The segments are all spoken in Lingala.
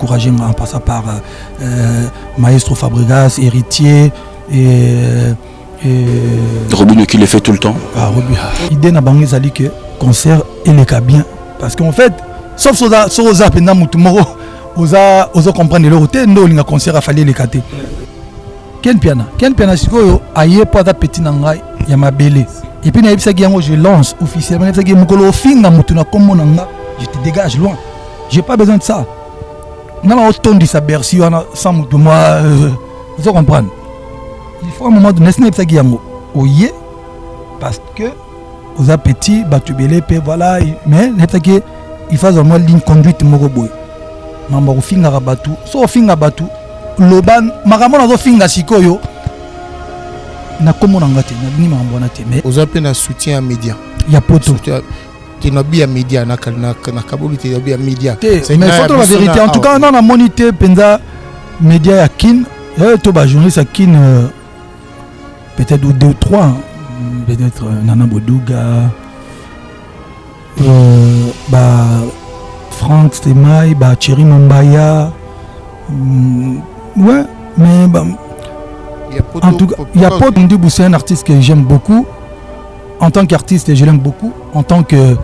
encouragé en passant par Maestro Fabregas, Héritier et Robinho qui le fait tout le temps. L'idée n'a pas été que concert et les cas bien. Parce qu'en fait, sauf si vous avez vous comprendre le route, nous avons un concert à faire les cas. Ken piana si vous avez pas de petit nangai, il y a ma belle. Et puis je lance officiellement, je te dégage loin. J'ai pas besoin de ça. Non, autant de sa Bercy, sans moi, vous comprenez. Il faut un moment donné, parce que aux appétits, batubélé, voilà, mais il faut vraiment ligne conduite moroboy. Mamba finga rabatu, so finga batu, loban, maramona zo finga sikoyo. Na komo ngate, na bini mambona te, mais aux appels un soutien à médias. Il y a poto. Tu n'as bien média, na kabulu tu n'as bien média. Mais faut la vérité. En tout cas, on a monité penza média ya kin, to ba journaliste à kin. Peut-être 2 ou 3, peut-être Nana Bodouga, Franck Stemay, Thierry Mambaya. Ouais, mais en tout cas, il y a Poto Ndibou, c'est un artiste que j'aime beaucoup. En tant qu'artiste, je l'aime beaucoup. En tant que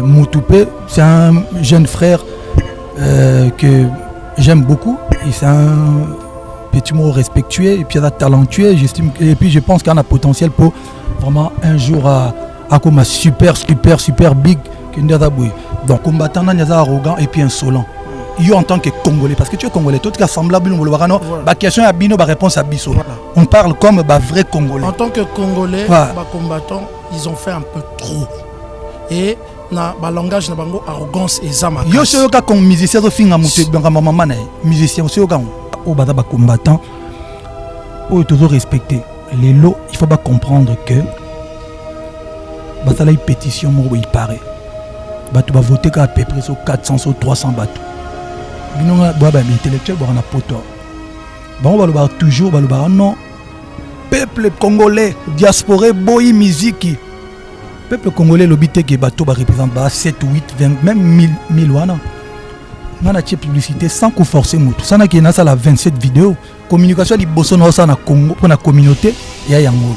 Moutoupé, c'est un jeune frère que j'aime beaucoup. Et c'est un petit mot respectueux et puis talentueux, j'estime, et puis je pense qu'il y a un potentiel pour vraiment un jour à comme un super big donc combattant arrogant et puis insolent. Il en tant que Congolais, parce que tu es Congolais, tout cas semblable, question à Bino, réponse à Bisso. On parle comme vrai Congolais. En tant que Congolais, combattants, ils ont fait un peu trop. Et na langage na bango arrogance et zama. Yo c'est ka comme musicien zo finga muté banga maman na musicien c'est ka o bata ba combattant o toujours respecter les lots, il faut pas comprendre que bata la pétition mo il paraît batu ba voter ka à peu près 400 ou 300 batu binonga ba intellectuel ba na poto bon ba toujours ba non peuple congolais diaspora boy musique. Peuple congolais l'obité que bateau représente 7 8 20 même 1000 wana. On a une publicité sans qu'on force mutu. Ça n'a qu'à la 27 vidéos. Communication di bosono ça na Congo pour la communauté et à Yango.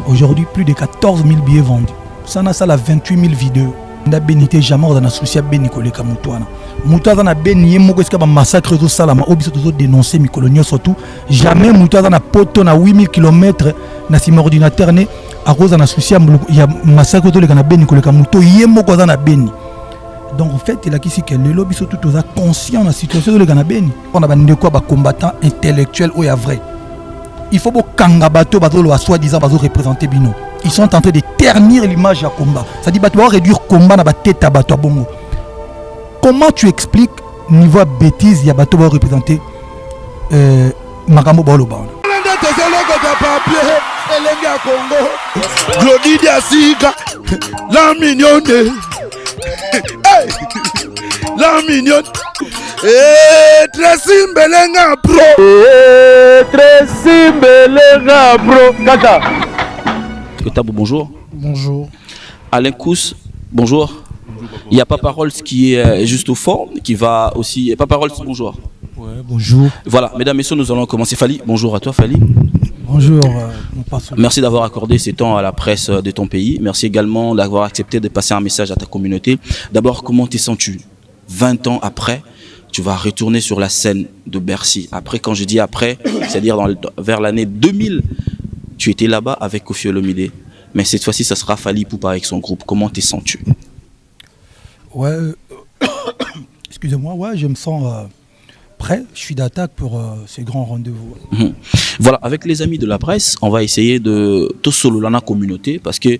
Aujourd'hui plus de 14 000 billets vendus. Ça n'a ça la 28 000 vidéos. On a bénité jamais dans la souci béni koleka mutuana. Mutuana na béni moko eska ba massacre to salama obiso to dénoncer mi coloniaux surtout. Jamais mutuana na poto na 8000 km na sim ordinateur né. À cause de la souci, il y a massacre de la Beni, donc en fait, il a ici que les lobbies sont tous conscients de la situation de la Beni. On a des combattants intellectuels ou vrai. Il faut que Kangabato soi-disant représenter Bino. Ils sont en train de ternir l'image du combat. Ça dit que réduire le combat dans la tête à Bato Bongo. Comment tu expliques niveau bêtise, il y a Bato représenter Magambo Boloba? Elenga Congo, Glody Diasiga, la mignonne, la mignonne, Tracy Mbelenga Pro, Tracy Mbelenga Pro, Kaka. Tabo, bonjour. Bonjour. Alain Kous, bonjour. Il y a Papa Rolls qui est juste au fond, qui va aussi. Papa Rolls, bonjour. Ouais, bonjour. Voilà, mesdames, messieurs, nous allons commencer. Fali, bonjour à toi, Fali. Bonjour. Merci d'avoir accordé ces temps à la presse de ton pays. Merci également d'avoir accepté de passer un message à ta communauté. D'abord, comment te sens-tu 20 ans après, tu vas retourner sur la scène de Bercy. Après, quand je dis après, c'est-à-dire vers l'année 2000, tu étais là-bas avec Koffi Olomide. Mais cette fois-ci, ça sera Fally Ipupa avec son groupe. Comment te sens-tu? Ouais, excusez-moi, ouais, je me sens prêt. Je suis d'attaque pour ces grands rendez-vous. Voilà, avec les amis de la presse, on va essayer de tout solo dans la communauté parce que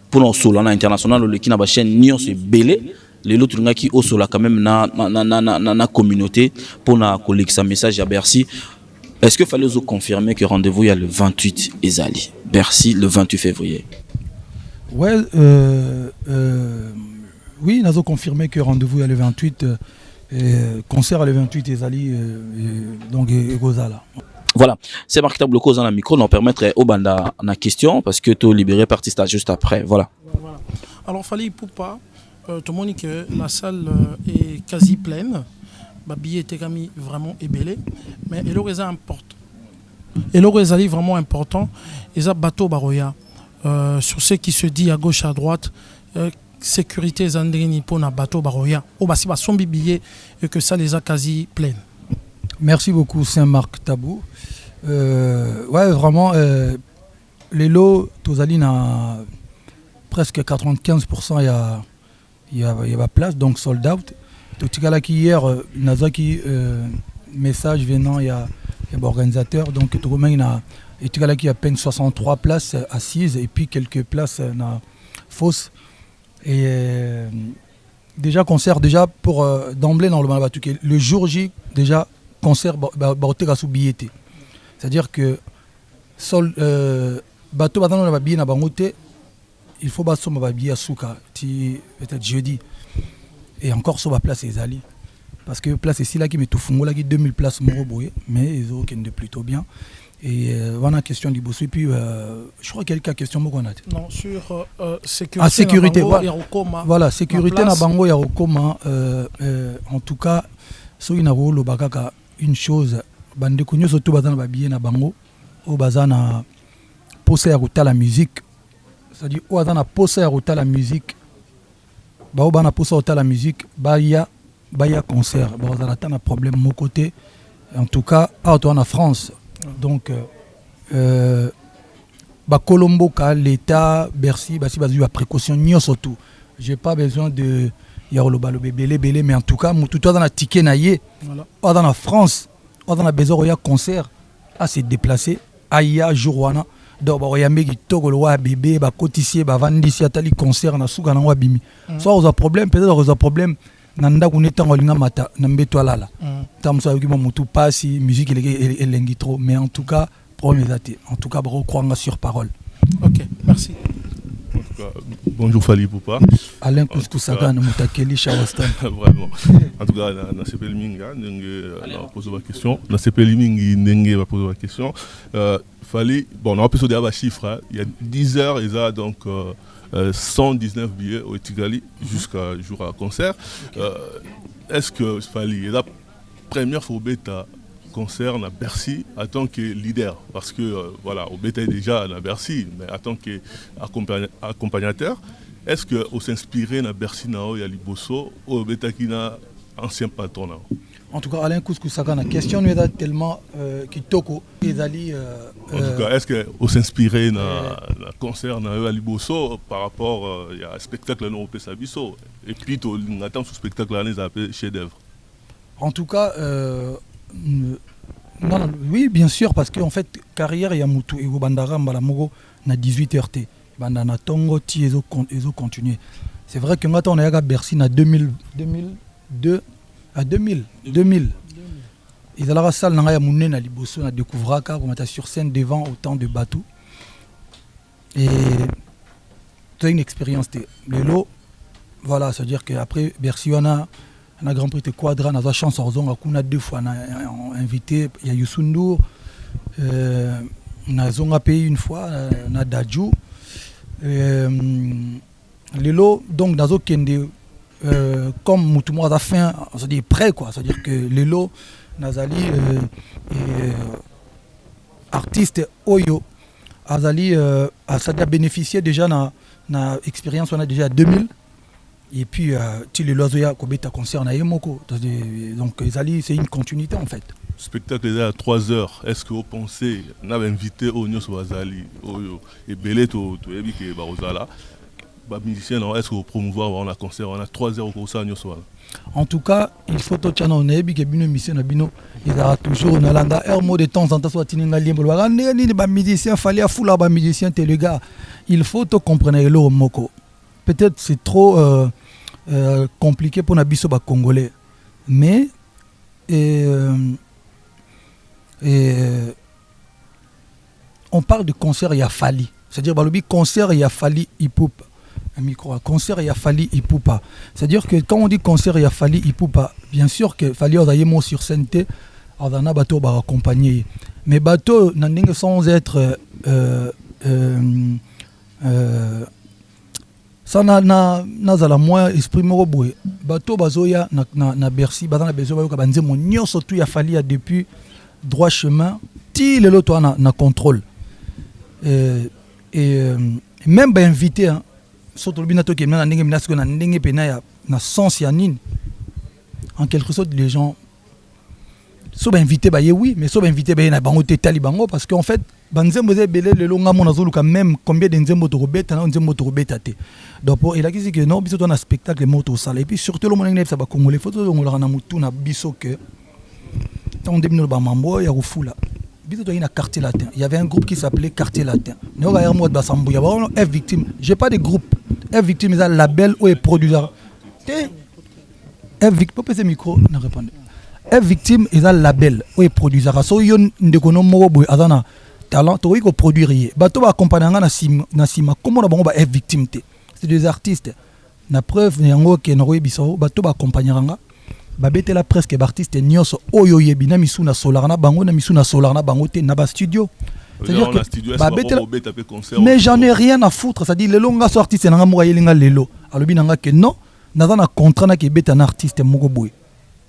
pour nos solo international, le qui n'a pas chaîne ni on se belé. Les autres qui au solo quand même na communauté pour na collecter un message à Bercy. Est-ce que fallait vous confirmer que rendez-vous il y a le 28 Ezali Bercy le 28 février? Ouais, oui, nous avons confirmé que rendez-vous il y a le 28 concert le 28 Ezali donc Gozala. Voilà, c'est Marc Tabloco dans la micro, nous permettre au banda la question parce que tu libéré parti juste après. Voilà. Alors Fally Ipupa, tout le monde dit que la salle est quasi pleine. Le billet était vraiment ébélé. Mais il est important. Et l'autre est vraiment important. Et ça, bateau baroya. Sur ce qui se dit à gauche, à droite, sécurité zandrini pour na bateau baroya. Oh, bah, si bah, son billet et que ça les a quasi pleines. Merci beaucoup, Saint-Marc Tabou. Ouais, vraiment, les lots, Tosaline a presque 95%, il y a place, donc sold out. Totikalaki hier, Nazaki, message venant, il y a l'organisateur, donc il y a à peine 63 places assises et puis quelques places fausses. Et déjà, concert, déjà pour d'emblée dans le Malabatuke, le jour J, déjà, concert, c'est-à-dire que bateau na billet na bangote, il faut basso ma billet à souka peut-être jeudi et encore sur la place les ali parce que place ici là qui met tout fungo là qui 2000 places moroboé mais ils ont de plutôt bien et voilà question du boss et puis je crois qu'il y a quelques questions beaucoup non sur sécurité sécurité voilà sécurité na bango ya okoma en tout cas so ina rolo bakaka une chose bande kunyo surtout bazana ba billet na bango au bazana poser à la musique, c'est-à-dire où on a posé à la musique, bah on a posé à la musique, bah il y a concert, bah on a un problème de mon côté, en tout cas en France, donc bah Colombo, l'État, Bercy, bah si bah eu à précaution ni surtout, j'ai pas besoin de y a le belé, mais en tout cas tout dans la ticket naïe, dans la France, on a besoin de concert, à se déplacer, aïe jourwana. Donc il y a des gens bébé ba cotissier ba vandisi atali concert na suka na wabimi so on a problème peut-être on a problème nanda kuneta ngolinga mata na mbeto alala tamso yuki mutu pasi musique elengi trop mais en tout cas premier date en tout cas bro croanga sur parole. OK, merci. En tout cas, bonjour Fali Poupa. Alain Kouskou-Saga na mutakeli Shawastan. Vraiment. En tout cas na CPL Minga na poser ma question. Na CPL Mingi ndenge va poser ma question. Fallait, bon, on a pu se dire un chiffre, il y a 10 heures, il y a donc 119 billets au Tigali jusqu'à jour à concert. Est-ce que Fallait, la première fois au bêta concert à Bercy en tant que leader, parce que voilà, au bêta déjà à Bercy, mais en tant qu'accompagnateur, est-ce que on s'inspirait à Bercy nao ya Liboso au bêta qui n'a ancien patron nao? En tout cas, Alain Kouskou-Saga, la question est tellement qui toko. En tout cas, est-ce qu'on s'inspirait dans le concert à Liboso par rapport à un spectacle non au Sabiso et puis on attend ce spectacle là, on appelle chef-d'œuvre. En tout cas, non, oui, bien sûr, parce qu'en fait, carrière, il y a Moutou et Bandara Mbalamogo, na 18 RT. Bandana Tongo, Ti, ils ont continué. C'est vrai que maintenant, on est à Bercy, en 2002. À 2000. Ils allaient à la salle, ils ont Liboso, ils découvert qu'on était sur scène devant autant de bateaux. Et tu as une expérience. Les lots, voilà, c'est-à-dire qu'après Bercy, on a un Grand Prix de Quadra, on a la chance, on a 2 fois invité, il y a Youssou N'Dour, on a payé une fois, on a Dadju. Les lots, donc, dans le comme Moutoumou a fin, c'est-à-dire prêt quoi, c'est-à-dire que les lots, Nazali artiste Oyo, Azali ça a bénéficié déjà na expérience on a déjà 2000 et puis tu les loisirs Kobeta concert na Yemoko, donc Azali c'est une continuité en fait. Le spectacle est à 3 heures. Est-ce que vous pensez, on avait invité Onyo Swazali, Oyo et Belé to Ebike Barozala? Musicien, est-ce que vous promouvoir on a concert on a 3 heures au concert en tout cas il faut que tu aies que bino musicien na bino il y a toujours une landa un mot de temps en temps soit tinga liembo ni ba musicien fallait fouler ba musicien te le gars il faut te comprendre le moko peut-être c'est trop compliqué pour na biso ba congolais mais on parle de concert il y a Fali c'est-à-dire balobi concert il y a Fali hip-hop un micro à concert il y a Fali Ipupa. C'est-à-dire que quand on dit concert il y a Fali Ipupa, bien sûr que Fali on sur scène on a bateau va accompagner. Mais bateau n'anding sans être ça nazala moi esprit moko boye bato bazoya na Bercy bazana besoin bayoka banze mo nyonso tout ya fali ya depuis droit chemin ti lelo to na contrôle et même ba invité hein surtout bina to kemna ndenge mina siko na ndenge pena ya na sens ya nini en quelque sorte les gens so ba invité ba ye oui mais so ba invité ba na bango te tali bango parce que en fait banzembo ze belé lelo ngamo na zoluka même combien de nzembo to robeta na nzembo to robeta te donc pour il a dit que non biso to na spectacle moto sala et puis surtout le monde ça ba congolais photo ngolaka na mutu na biso que on debino ba mambo ya rufula biso to ina quartier latin il y avait un groupe qui s'appelait quartier latin ne o ga mo ba sambu ya ba F victime j'ai pas de groupe F victime ça label ou est producteur F victime peut micro na répondre F victime est un label ou est producteur so yon ndekono moko boy azana talent to ko produire bato ba accompagner na sima comment na bango ba F victime te c'est des artistes na preuve yango ke no biso bato ba accompagner nga ba betela presque ba artiste nyonso oyo yebi na misu na solar na bango na misu na solar na bango te na ba studio c'est-à-dire que ba betela mais j'en ai rien à foutre ça dit le longa so artiste na nga mo yelinga lelo alobi na nga ke non naza na contrat na ke beta na artiste moko boy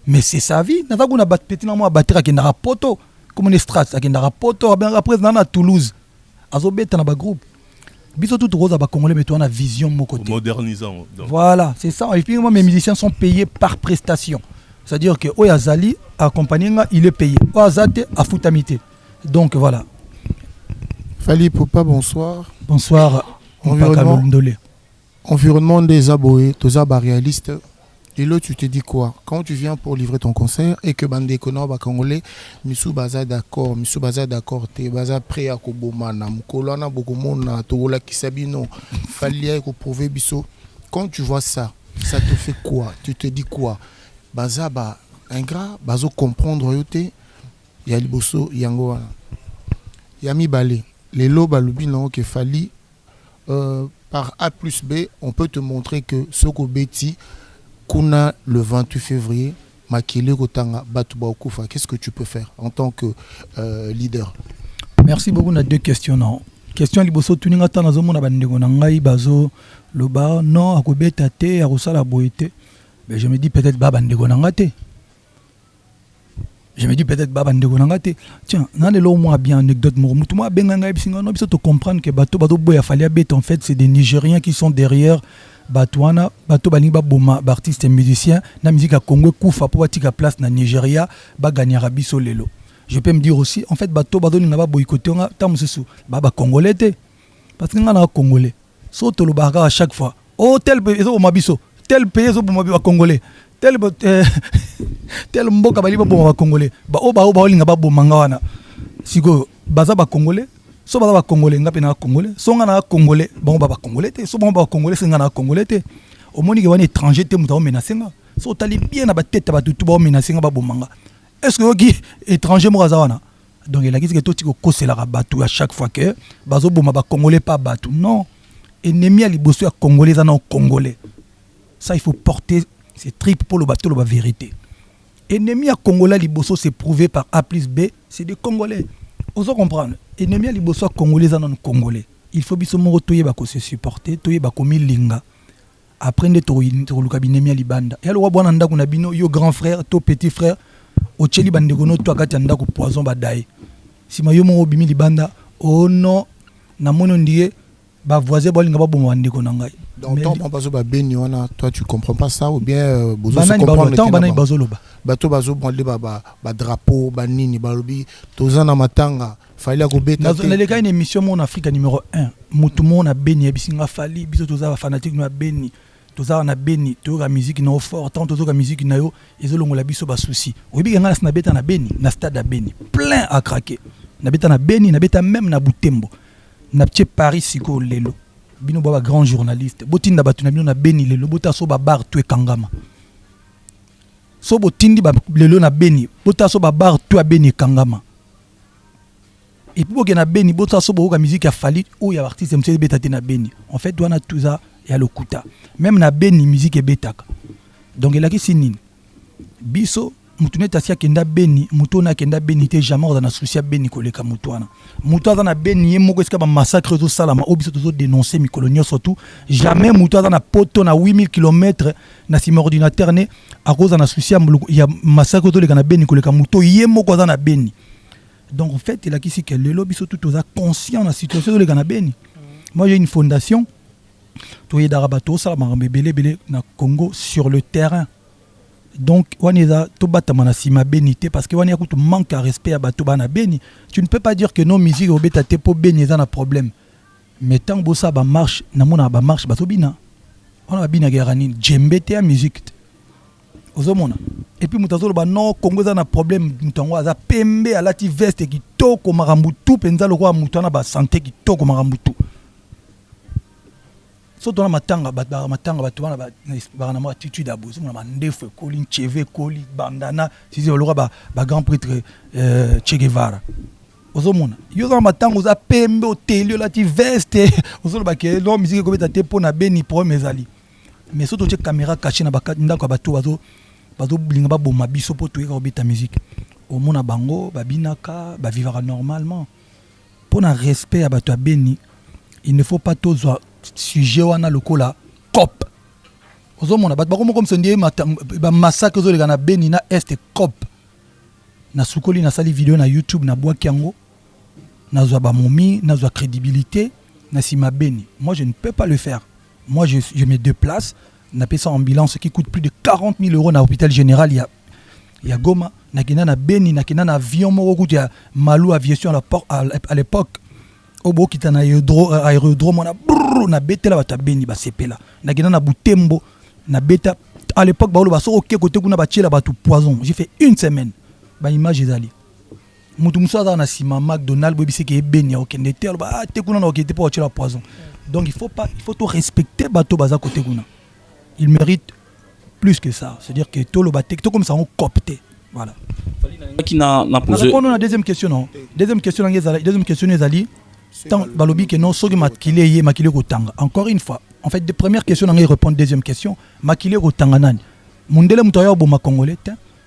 mais c'est sa vie naza kuna bat petit na mo batera ke na rapoto comme une strat qui n'a rapport après dans Toulouse azobeta na ba groupe biso tout rose ba congolais mais toi on a vision mon côté modernisant donc. Voilà c'est ça et puis moi mes musiciens sont payés par prestation c'est-à-dire que Oyazali accompagné il est payé Oyazate a futamité donc voilà Fali Poupa bonsoir environnement des aboés tous abas réalistes. Et là, tu te dis quoi? Quand tu viens pour livrer ton concert et que Bande Kono ba Congolais, Missou Baza d'accord, t'es Baza prêt à Kobomana, Mkolana Bogomona, Togola Kisabino, Falia et prouver Bisso. Quand tu vois ça, ça te fait quoi? Tu te dis quoi? Baza ba ingrat, Bazo comprendre yote, Yaliboso Yango, Yami Balé, les lots balubino que Fali, par A plus B, on peut te montrer que Soko Betty, Kuna le 28 février, Makele Kotanga Batuba Okufa, qu'est-ce que tu peux faire en tant que leader? Merci beaucoup. On a deux questions. Non. Question liboso tuninga tana zomo na bandeko na ngai bazo loba non akobeta te akosala boete. Mais je me dis peut-être ba bandeko na ngate. Tiens, dans les lots moi bien anecdote mutu moi benga ngai bisinga no biso to comprendre que bato boya fallait bête en fait c'est des Nigériens qui sont derrière Batouana, bato balinga boma artistes et musiciens na musique à Congo kufa pour batika place na Nigeria ba gagner biso lelo. Je peux me dire aussi en fait bato ninga ba boycotter nga tamususu ba congolais te parce que nga na congolais so to lo baka à chaque fois oh tel pays zo mabiso tel pays zo boma ba congolais tel mboka bali ba boma ba congolais ba linga ba boma nga wana siko baza ba congolais so ba congolais ngape na congolais so nga na congolais bon ba congolais te so ba congolais singa na congolais te au moni ke wana étranger te muta menacer nga so tali bien na ba tête ba tutu ba menacer nga ba bomanga est-ce que qui étranger mo wana donc il a dit que tout tiko kosela ka batu à chaque fois que bazo boma ba congolais pas batu non ennemi à liboso ya congolais na congolais ça il faut porter ces tripes pour le bateau la vérité ennemi à congolais liboso c'est prouvé par A plus B c'est des congolais oso comprendre ennemi à liboso congolais non congolais il faut biso moko toye ba ko se supporter toye ba ko milinga après nde to luka binemi à libanda ya lo bwana ndako na bino yo grand frère to petit frère o cheli bande kono to akati ndako poison badai sima yo moko bimi libanda oh non na mono ndiye ba voisin bolinga ba bomo ndeko na ngai donc tant pas ba beni wana toi tu comprends pas ça ou bien bozo se comprendre tant bana bazo loba bato bazo bande ba drapeau ba nini ba lobi tozana matanga fallait ko beta na le cas une émission mon Afrique numéro 1 mutu mon na beni bisinga fali biso toza fanatique na beni toza na beni to la musique na fort tant tozo la musique na yo ezolongola biso ba souci oyebi nga na beta na beni na stade à beni plein à craquer na beta na beni na beta même na Butembo na petit Paris siko lelo bino baba grand journaliste botinda batu na bino na beni lelo bota so ba bar to kangama so botindi ba lelo na beni bota so ba bar to beni kangama et puis boke na beni bota so boka musique a fali ou ya artiste mse beta te na beni en fait doana tout ça ya lokuta même na beni musique e betaka donc il a ki sinine biso mutune tasia kenda beni mutona kenda beni te jamais dans souci beni koleka mutwana mutwa na beni yemoko eska ba massacre zo salama obiso zo dénoncer mikolonio surtout jamais mutwa na poto na 8000 km na sim ordinateur ne à cause na souci ya massacre zo leka na beni koleka muto yemoko na beni. Donc en fait il a qu'ici que le lobby surtout tous conscient de la situation zo leka na beni. Moi j'ai une fondation toye darabato salama belé na Congo sur le terrain. Donc, Waneza, to batama na sima bénité parce que Wania kutu manque à respect à bato bana béni. Tu ne peux pas dire que nos musiques au beta te po béni ça na problème. Mais tant que ça ba marche, na mona ba marche bato bina. On a bina guerani djembe te a musique. Ozomona. Et puis mutazolo ba non Congo ça na problème mutango za pembe à lati veste qui toko marambutu penza lo kwa mutana ba santé qui toko marambutu. Surtout dans matanga batu bana ma attitude à bout na ndefu koli cheve koli bandana si le roi ba grand prêtre Che Guevara ozomona yo dans matanga za pembe hotel la ti veste ozolo ba ke no musique ko beta te pona beni pro mezali mais surtout che caméra cachée na bakati ndako batu bazo blinga ba boma biso po to ka beta musique omona bango babinaka ba vivre normalement pour un respect à batu à beni il ne faut pas tous sujet wana lokola cop ozomona bat bako comme sondie ba massacre zo le na beni na est cop na sukoli na sali vidéo na YouTube na bwa kiango na zo ba momi na zo crédibilité na sima beni. Moi je ne peux pas le faire. Moi je me déplace na pesa ambulance qui coûte plus de 40 000 € na hôpital général il y a Goma na kina na beni na kina na avion moko coûte ya Malou aviation à l'époque obo kita na aérodrome na betela bata beni ba sepela na gina na Butembo na beta à l'époque ba lo ba so OK côté kuna ba tiela batu poison. J'ai fait une semaine ba image ezali mutu musa na sima McDonald's bo biseke beni OK ndete ba te kuna na OK te pour tiela poison. Donc il faut tout respecter bato baza côté kuna. Il mérite plus que ça, c'est-à-dire que tout le baté tout comme ça on copté. Voilà. Qui n'a posé la deuxième question non. Deuxième question ezali tant balobi que non soki makile kotanga. Encore une fois, en fait des premières questions on répondre deuxième question makile kotanga nani mundele muto ya boma congolais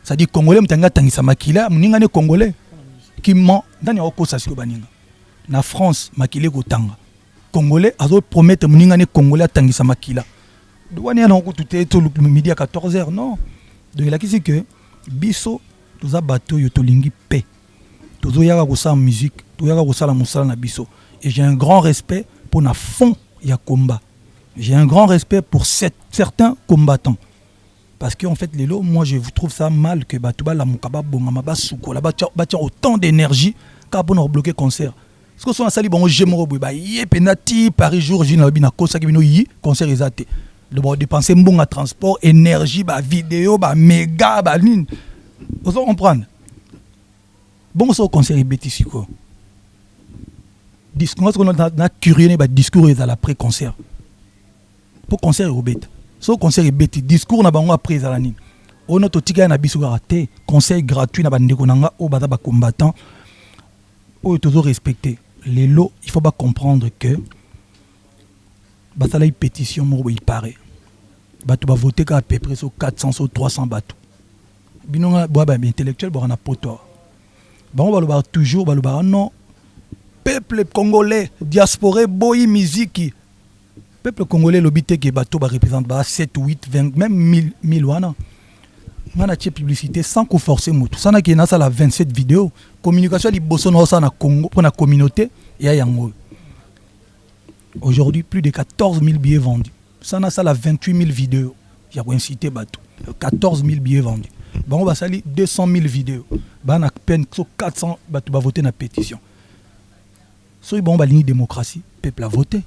ça dit congolais mutanga tangisa makila muninga ne congolais qui ment ndani oko sasiko baninga na France makile kotanga congolais azo promettre muninga ne congolais tangisa makila douane na ko tout midi à 14h non donc il a dit que biso toza bato yo tolingi paix tozo yaka ko sa musique to yaka ko sala musala na biso. Et j'ai un grand respect pour na fond ya combat. J'ai un grand respect pour certains combattants. Parce qu'en fait, les lots, moi je trouve ça mal que Batouba la Moukaba Bongama Basuko, la bâtir autant d'énergie qu'à pour bloquer concert. Parce que son sali bon j'aime ba yé penati Paris jour jina bina kosa ki bino yi concert ezate. Le bon dépenser bon à transport, énergie, ba vidéo, ba méga, ba line. Vous comprenez? Bon so concert ebeti quoi. Discours na curieux ba discours est à l'après concert. Pour concert au bête. So concert est bête discours na bango après za la nini. Ono to tika na biso raté conseil gratuit na bandeko nanga o baza ba combattant. O toujours respecter les lots, il faut pas comprendre que basala pétition mo il paraît. Bato ba voter ka à peu près sur 400 sur 300 bato. Binonga boa ba intellectuel bo na poto. Bango ba toujours ba non peuple congolais, diaspora, boy, musique. Peuple congolais, l'obité qui bateau représente 7, 8, 20, même 1000 wana. On a une publicité sans qu'on force moutou. Ça n'a qu'à la 27 vidéos. Communication li bosono ça na Congo pour la communauté et à yango. Aujourd'hui, plus de 14 000 billets vendus. Ça n'a ça la 28 000 vidéos. Il y a une cité bateau. 14 000 billets vendus. Bon, on va salir 200 000 vidéos. Bah, on a peine 400 bateau va voter na pétition. So bon ba ligne démocratie, peuple a voté.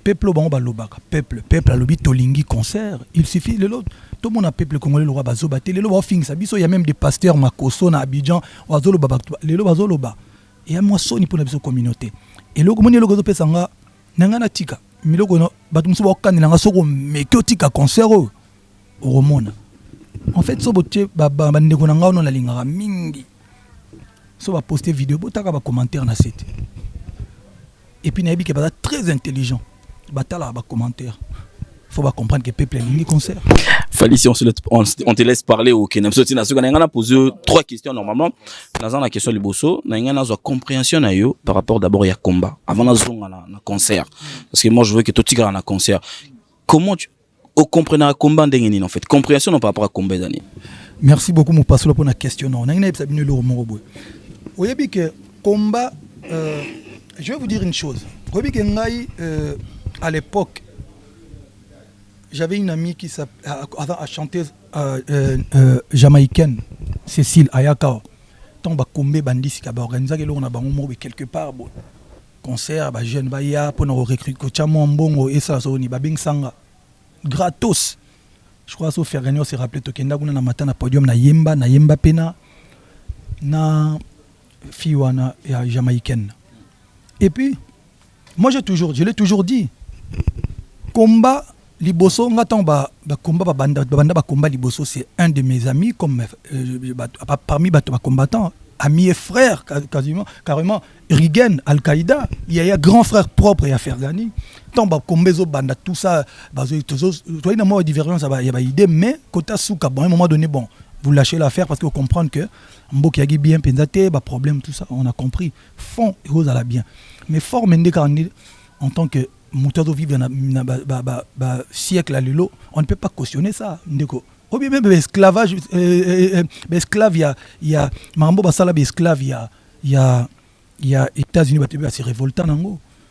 Peuple bon ba lobaka, peuple a lobi tolingi concert. Il suffit le lot. Tout le monde a peuple congolais le roi bazo baté, le lo fin ça biso il y a même des pasteurs makoso na Abidjan, oazolo baba le lo bazo loba. Et à moi soni pour la biso communauté. Et le komoni le gozo pesanga nanga na tika. Miloko no batu muso ba kanina nga soko mekyo tika concert o romona. En fait so boté ba ndeko nanga ono la lingara mingi. So va poster vidéo botaka ba commentaire na site. Et puis Nabi qui est très intelligent. Batala ba commentaire. Faut pas comprendre que le peuple est ligne concert. Fali, si on te laisse parler au Kenya. On a posé 3 questions normalement. Dans la question liboso, on a une compréhension par rapport d'abord à combat. Avant la zone na concert. Parce que moi je veux que tout tigre en concert. Comment tu comprenez un combat en fait? Compréhension par rapport à combat d'année. Merci beaucoup mon pasteur pour la question. On a une épisode de l'euro. Vous voyez que combat, je vais vous dire une chose. Vous voyez que à l'époque, j'avais une amie qui a chanté jamaïcaine, Cécile Ayaka. Tant que combat bandit qui a organisé quelque part concert, jeune baya pour nous recruter coachamo mbongo et ça so ni babing sanga gratos. Je crois que faire gagner, c'est rappelé que nous avons matin na podium na yemba pena na fiwana et jamaïcaine. Et puis moi je l'ai toujours dit, combat liboso ngaton combat banda combat liboso, c'est un de mes amis comme parmi les combattants, amis et frères carrément Rigen Al-Qaïda, il y a grand frère propre et à faire gagner. Tant combat banda tout ça toi il y a divergence, il y a idée, mais côté souka bon à un moment donné bon vous lâchez l'affaire parce que vous comprenez que Mbo qui a bien pensé, problème tout ça, on a compris fond et rose à la bien, mais fort en tant que moteur de vivre dans siècle à l'élo, on ne peut pas cautionner ça. Ou bien même esclavage, esclave, il y a Mambo Basala, esclave, il y a États-Unis, c'est révoltant.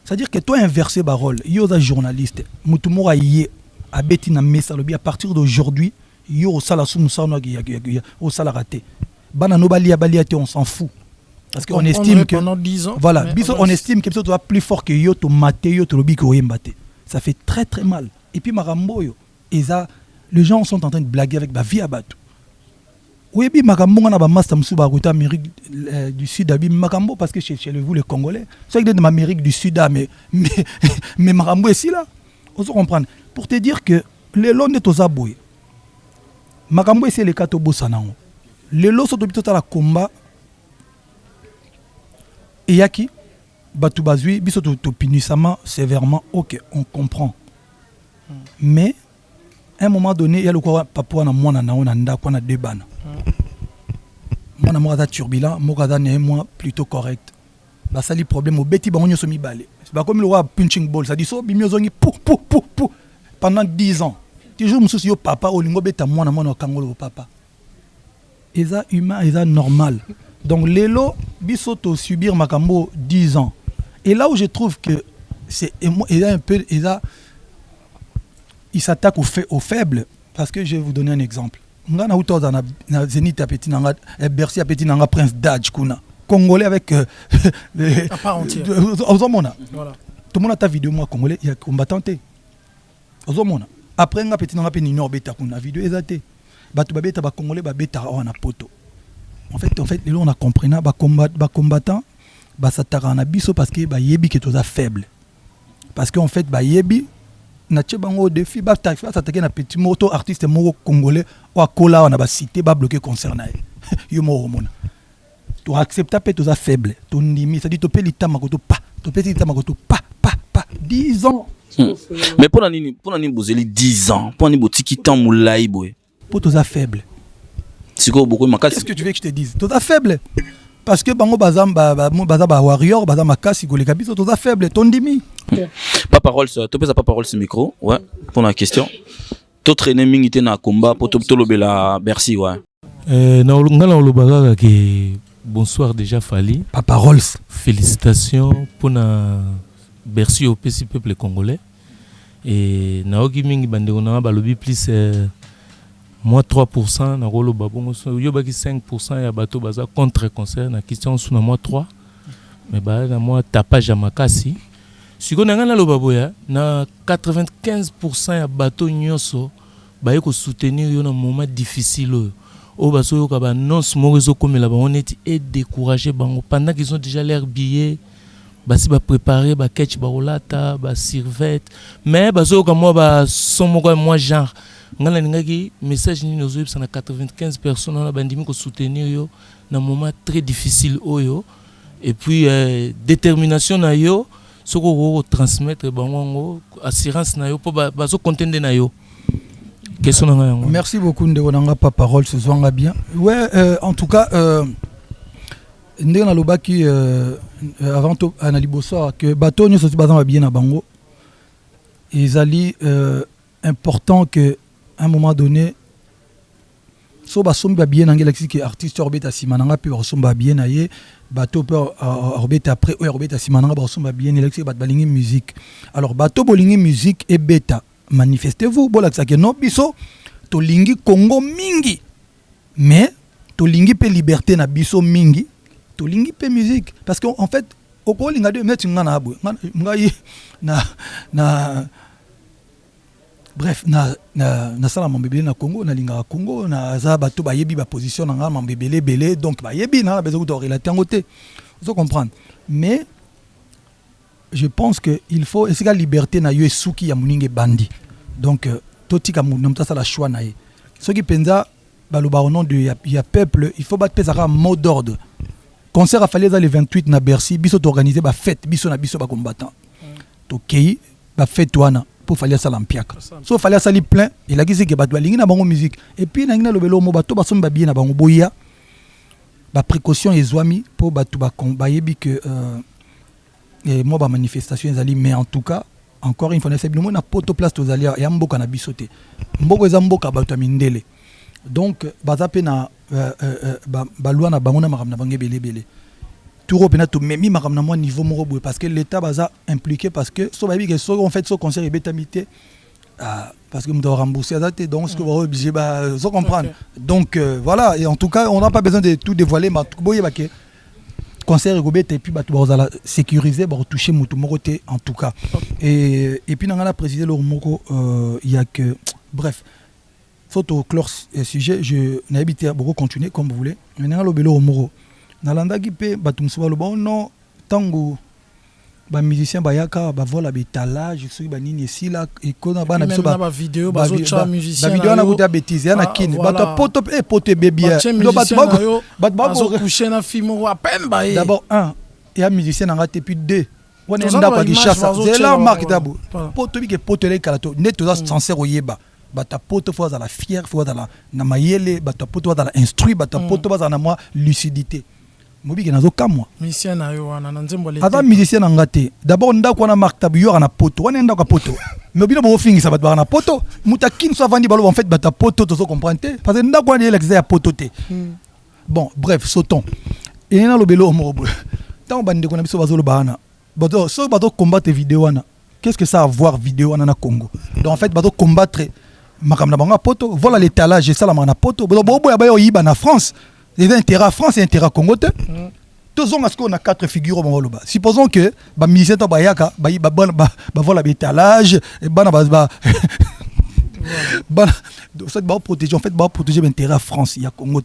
C'est-à-dire que toi, inversé parole, il y a des journalistes, Moutoumora y est, à Bettina Messalobi, à partir d'aujourd'hui, il y a au Sala Soumoussano, au Sala raté. Banano Bali, on s'en fout. Parce qu'on estime que pendant 10 ans, voilà, on estime que tu dois plus fort que yo to maté yo to lobi ko yembaté. Ça fait très très mal. Et puis Marambo yo, et ça les gens sont en train de blaguer avec ba vie à bateau. Oui bi Makambo na ba master musu ba ruta Amérique du Sud abi Makambo parce que chez vous les Congolais, c'est que de l'Amérique du Sud mais Makambo est ici là. On se comprendre. Pour te dire que les lots de Tozaboy. Makambo c'est les katobo sanango. Les lots sont depuis la combat. Et yaki batu bazui biso to punissement sévèrement, ok, on comprend. Mais à un moment donné, il y a le quoi papa na mwana na ona nda kwa na debana. Mwana mo turbulent, mo ka moi plutôt correct. Ba sali problème au beti ba onyo so mi balé. C'est pas comme le roi punching ball, ça dit so bi miozongi pou pendant 10 ans. Toujours mususu yo papa olingo beta mwana kangolo papa. Et ça humain, et ça normal. Donc l'élo bisoto subir makambo 10 ans. Et là où je trouve que c'est un peu il s'attaque aux faibles parce que je vais vous donner un exemple. Ngana uto na Zénith apeti nanga Bercy apeti nanga Prince Daj kuna congolais avec à part entière. Ozomona. Voilà. Tout le monde a ta vidéo moi congolais, il y a combattant té. Ozomona. Après nga petit nanga pe ni beta kuna vidéo ezate. Batu babeta ba congolais ba beta na poto. En fait, là, on a compris, les combattants, s'attaquent à biso parce que yebi qui est faible. Parce qu'en fait, yebi, na tchebango défi, s'attaquer à petit moto artiste congolais, ou à kola, on a cité, bloqué concernant. Yomo romona. Tu acceptes que tu es faible. Tu ndimi, ça dit tu peux l'ita makoto pas, tu peux l'ita makoto pas. 10 ans. Mais pour nani bozeli 10 ans, pour nani botiki tan moulay boy. Pour tu es faible. Qu'est-ce que tu veux que je te dise? Tu es faible. Parce que bango bazam warrior, bazam makasi goleka biso tu es faible, ton dimi. Pas parole ça, tu peux pas parole ce micro, ouais, pour la question. Tu traîner mingi na combat pour to lobela Bercy, ouais. Na ngala lobaga ke bonsoir déjà Fali. Papa Rolls. Félicitations pour na Bercy au peuple congolais. Et na ogi mingi bande na balobi plus moi 3% na rolo babongo yo baki 5% ya bato baza contre concert na question sous na moi 3 mais ba na moi tapage ya makasi siko na ngana lo baboya na 95% ya bato nyonso ba yeko soutenir yo na moment difficile o baso yo ka ba non mo rezo comme la ba honnête et décourager bango pendant qu'ils ont déjà l'air billet basi ba préparer ba catch ba rolata ba servette mais baso ka moi ba son moi genre ngala ngaki message ni nozo na 95 personnes na bandimi ko soutenir yo na moment très difficile oyo et puis détermination na yo soko ko transmettre bango assurance na yo po bazo contender na yo question na ngai yango. Merci beaucoup ndeko nanga pas parole ce soir bien. Ouais, en tout cas ndeko na lobaki avant to anali bosoir que bateau nyo soti bazan bien na bango. Ezali important que à un moment donné so basomba bien na ngela que artiste orbeta simananga pe basomba bien na ye bateau pe orbeta après orbeta simananga basomba bien na bat balingi musique. Alors bateau bolingi musique et bêta manifestez-vous bolakisa que non biso to lingi Congo mingi mais to lingi pe liberté na biso mingi to lingi pe musique parce que en fait au kolinga de mettre ngana abwe ngai na bref na sala mambebele na Congo na linga Congo na za bato ba yebi ba position na ngama mambebele belé donc ba yebi na besoin de relater ngote vous comprendre mais je pense que il faut essayer la liberté na yo suki ya muninge bandi donc totika munamta sala choix na ye ce qui penza baloba au nom de ya peuple il faut battre pesara mot d'ordre concert a fallu dans les 28 na Bercy biso organiser ba fête biso na biso ba combattant to kei ba fête wana pour falloir ça l'ampiaka so falloir ça li plein et la gisi ke bato balingi na bango musique et puis na ngina lobelo mo bato basomba bien na bango boya ba précaution ezwami pour bato ba yebi que et moi ba manifestation ezali mais en tout cas encore une fois c'est bien na poto place to zalia ya mboka na bisote mboko eza mboka bato mindele donc baza pe na ba loi na bango na makamna bango belebele tout pena to memi makamna moi niveau moko boye parce que l'état baza impliqué parce que so ba bi que so en fait so conseil et bétamité parce que nous devons rembourser adapté donc ce que vous obligé bah so comprendre donc voilà et en tout cas on n'a pas besoin de tout dévoiler mais boye ba que concert et puis bah la sécuriser bah toucher mutu moroté en tout cas et puis on a précisé le moko il y a que bref faut clore ce sujet je n'habite beaucoup continuer comme vous voulez maintenant le belo moro nalanda ki pe batumsuba lo bon non tango ba musicien bayaka ba vola betalage soki ba nini esila ekona bana biso ba vidéo ba zocha musicien ba vidéo na kuta bêtise yana kini bato poto e pote bébé lo bato ba coucher na film à peine ba d'abord un et un musicien na ngate puis deux on est nda kwa kishasa c'est la marque d'abo poto bi ke poto le kalato net to sincère oyeba bata poto fois à la fière fois à la na mayele bata poto à la instruit bata poto à na moi lucidité mobi nazo kamwa musicien na yo wana na nzembo le ava musicien na ngate d'abord ndako na marque tabu yo na poto wana ndako poto mais obino bo fingi ça ba na poto mutakin so vandi balo en fait bata poto to so comprendre parce que ndako na l'exa ya poto te bon bref sautons et na lobelo mo tant bande ko na biso bazolo bana bato so bato combattre vidéo wana qu'est-ce que ça a à voir vidéo wana na Congo donc en fait bato combattre makamna banga poto voilà l'étalage ça la na poto bo ya ba yo yiba na France. Les intérêts France et intérêts Congo. Tous on a ce qu'on a quatre figures au Moloba. Supposons que ba musicien to bayaka ba voilà l'étalage et bana ba ça va protéger en fait ba protéger l'intérêt France il y a Congo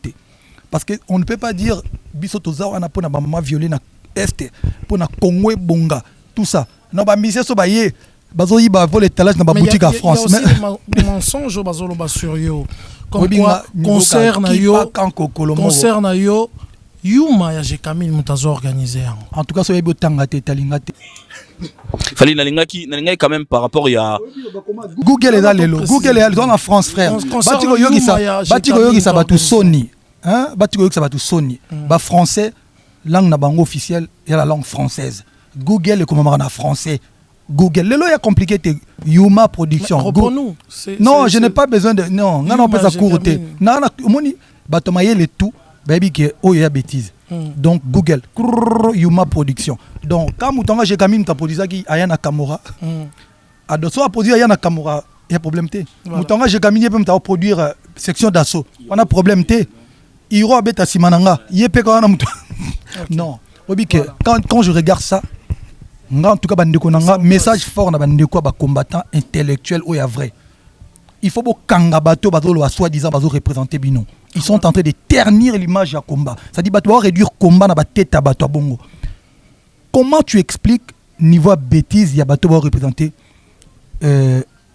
parce que on ne peut pas dire biso toza wana pona ba mama violer na est pona Congo et bonga tout ça. Non ba musicien so baye bazo yi ba voler l'étalage na ba boutique à France mais mensonge bazo lo ba sur yo. Comme quoi, concert na yo Yuma ya Jekamil mutazo organisé. En tout cas, ça y est tanga te talingate. Fallait nalinga quand même par rapport à Google est là Google est dans la France frère. Batiko yogi ça batu Sony. Hein? Batiko yogi ça batu Sony. Ba français langue na bango officielle et la langue française. Google est comme en français. Google, le lot est compliqué, Yuma Production. Non, je n'ai pas besoin de. Non, on peut s'accourir. Non, moni, batomaye le tout, baby que oh ya bêtise. Donc Google, Yuma Production. Donc quand moutonga j'ai quand ta produit ça qui ayana Kamora. Adosso a produit ayana Kamora, il y a problème té. Moutonga j'ai quand même ta produire section d'assaut. On a problème té. Iro beta simananga, yepé quand on a mouton. Non, baby que quand je regarde ça. En tout cas, un message fort na bandeko ba combattant intellectuel ou ya vrai. Il faut que kanga bato bazolo soi-disant bazo représenter bino. Ils sont en train de ternir l'image du combat. Ça dit bato réduire combat na ba tête à bato bongo. Comment tu expliques niveau bêtise ya bato ba représenter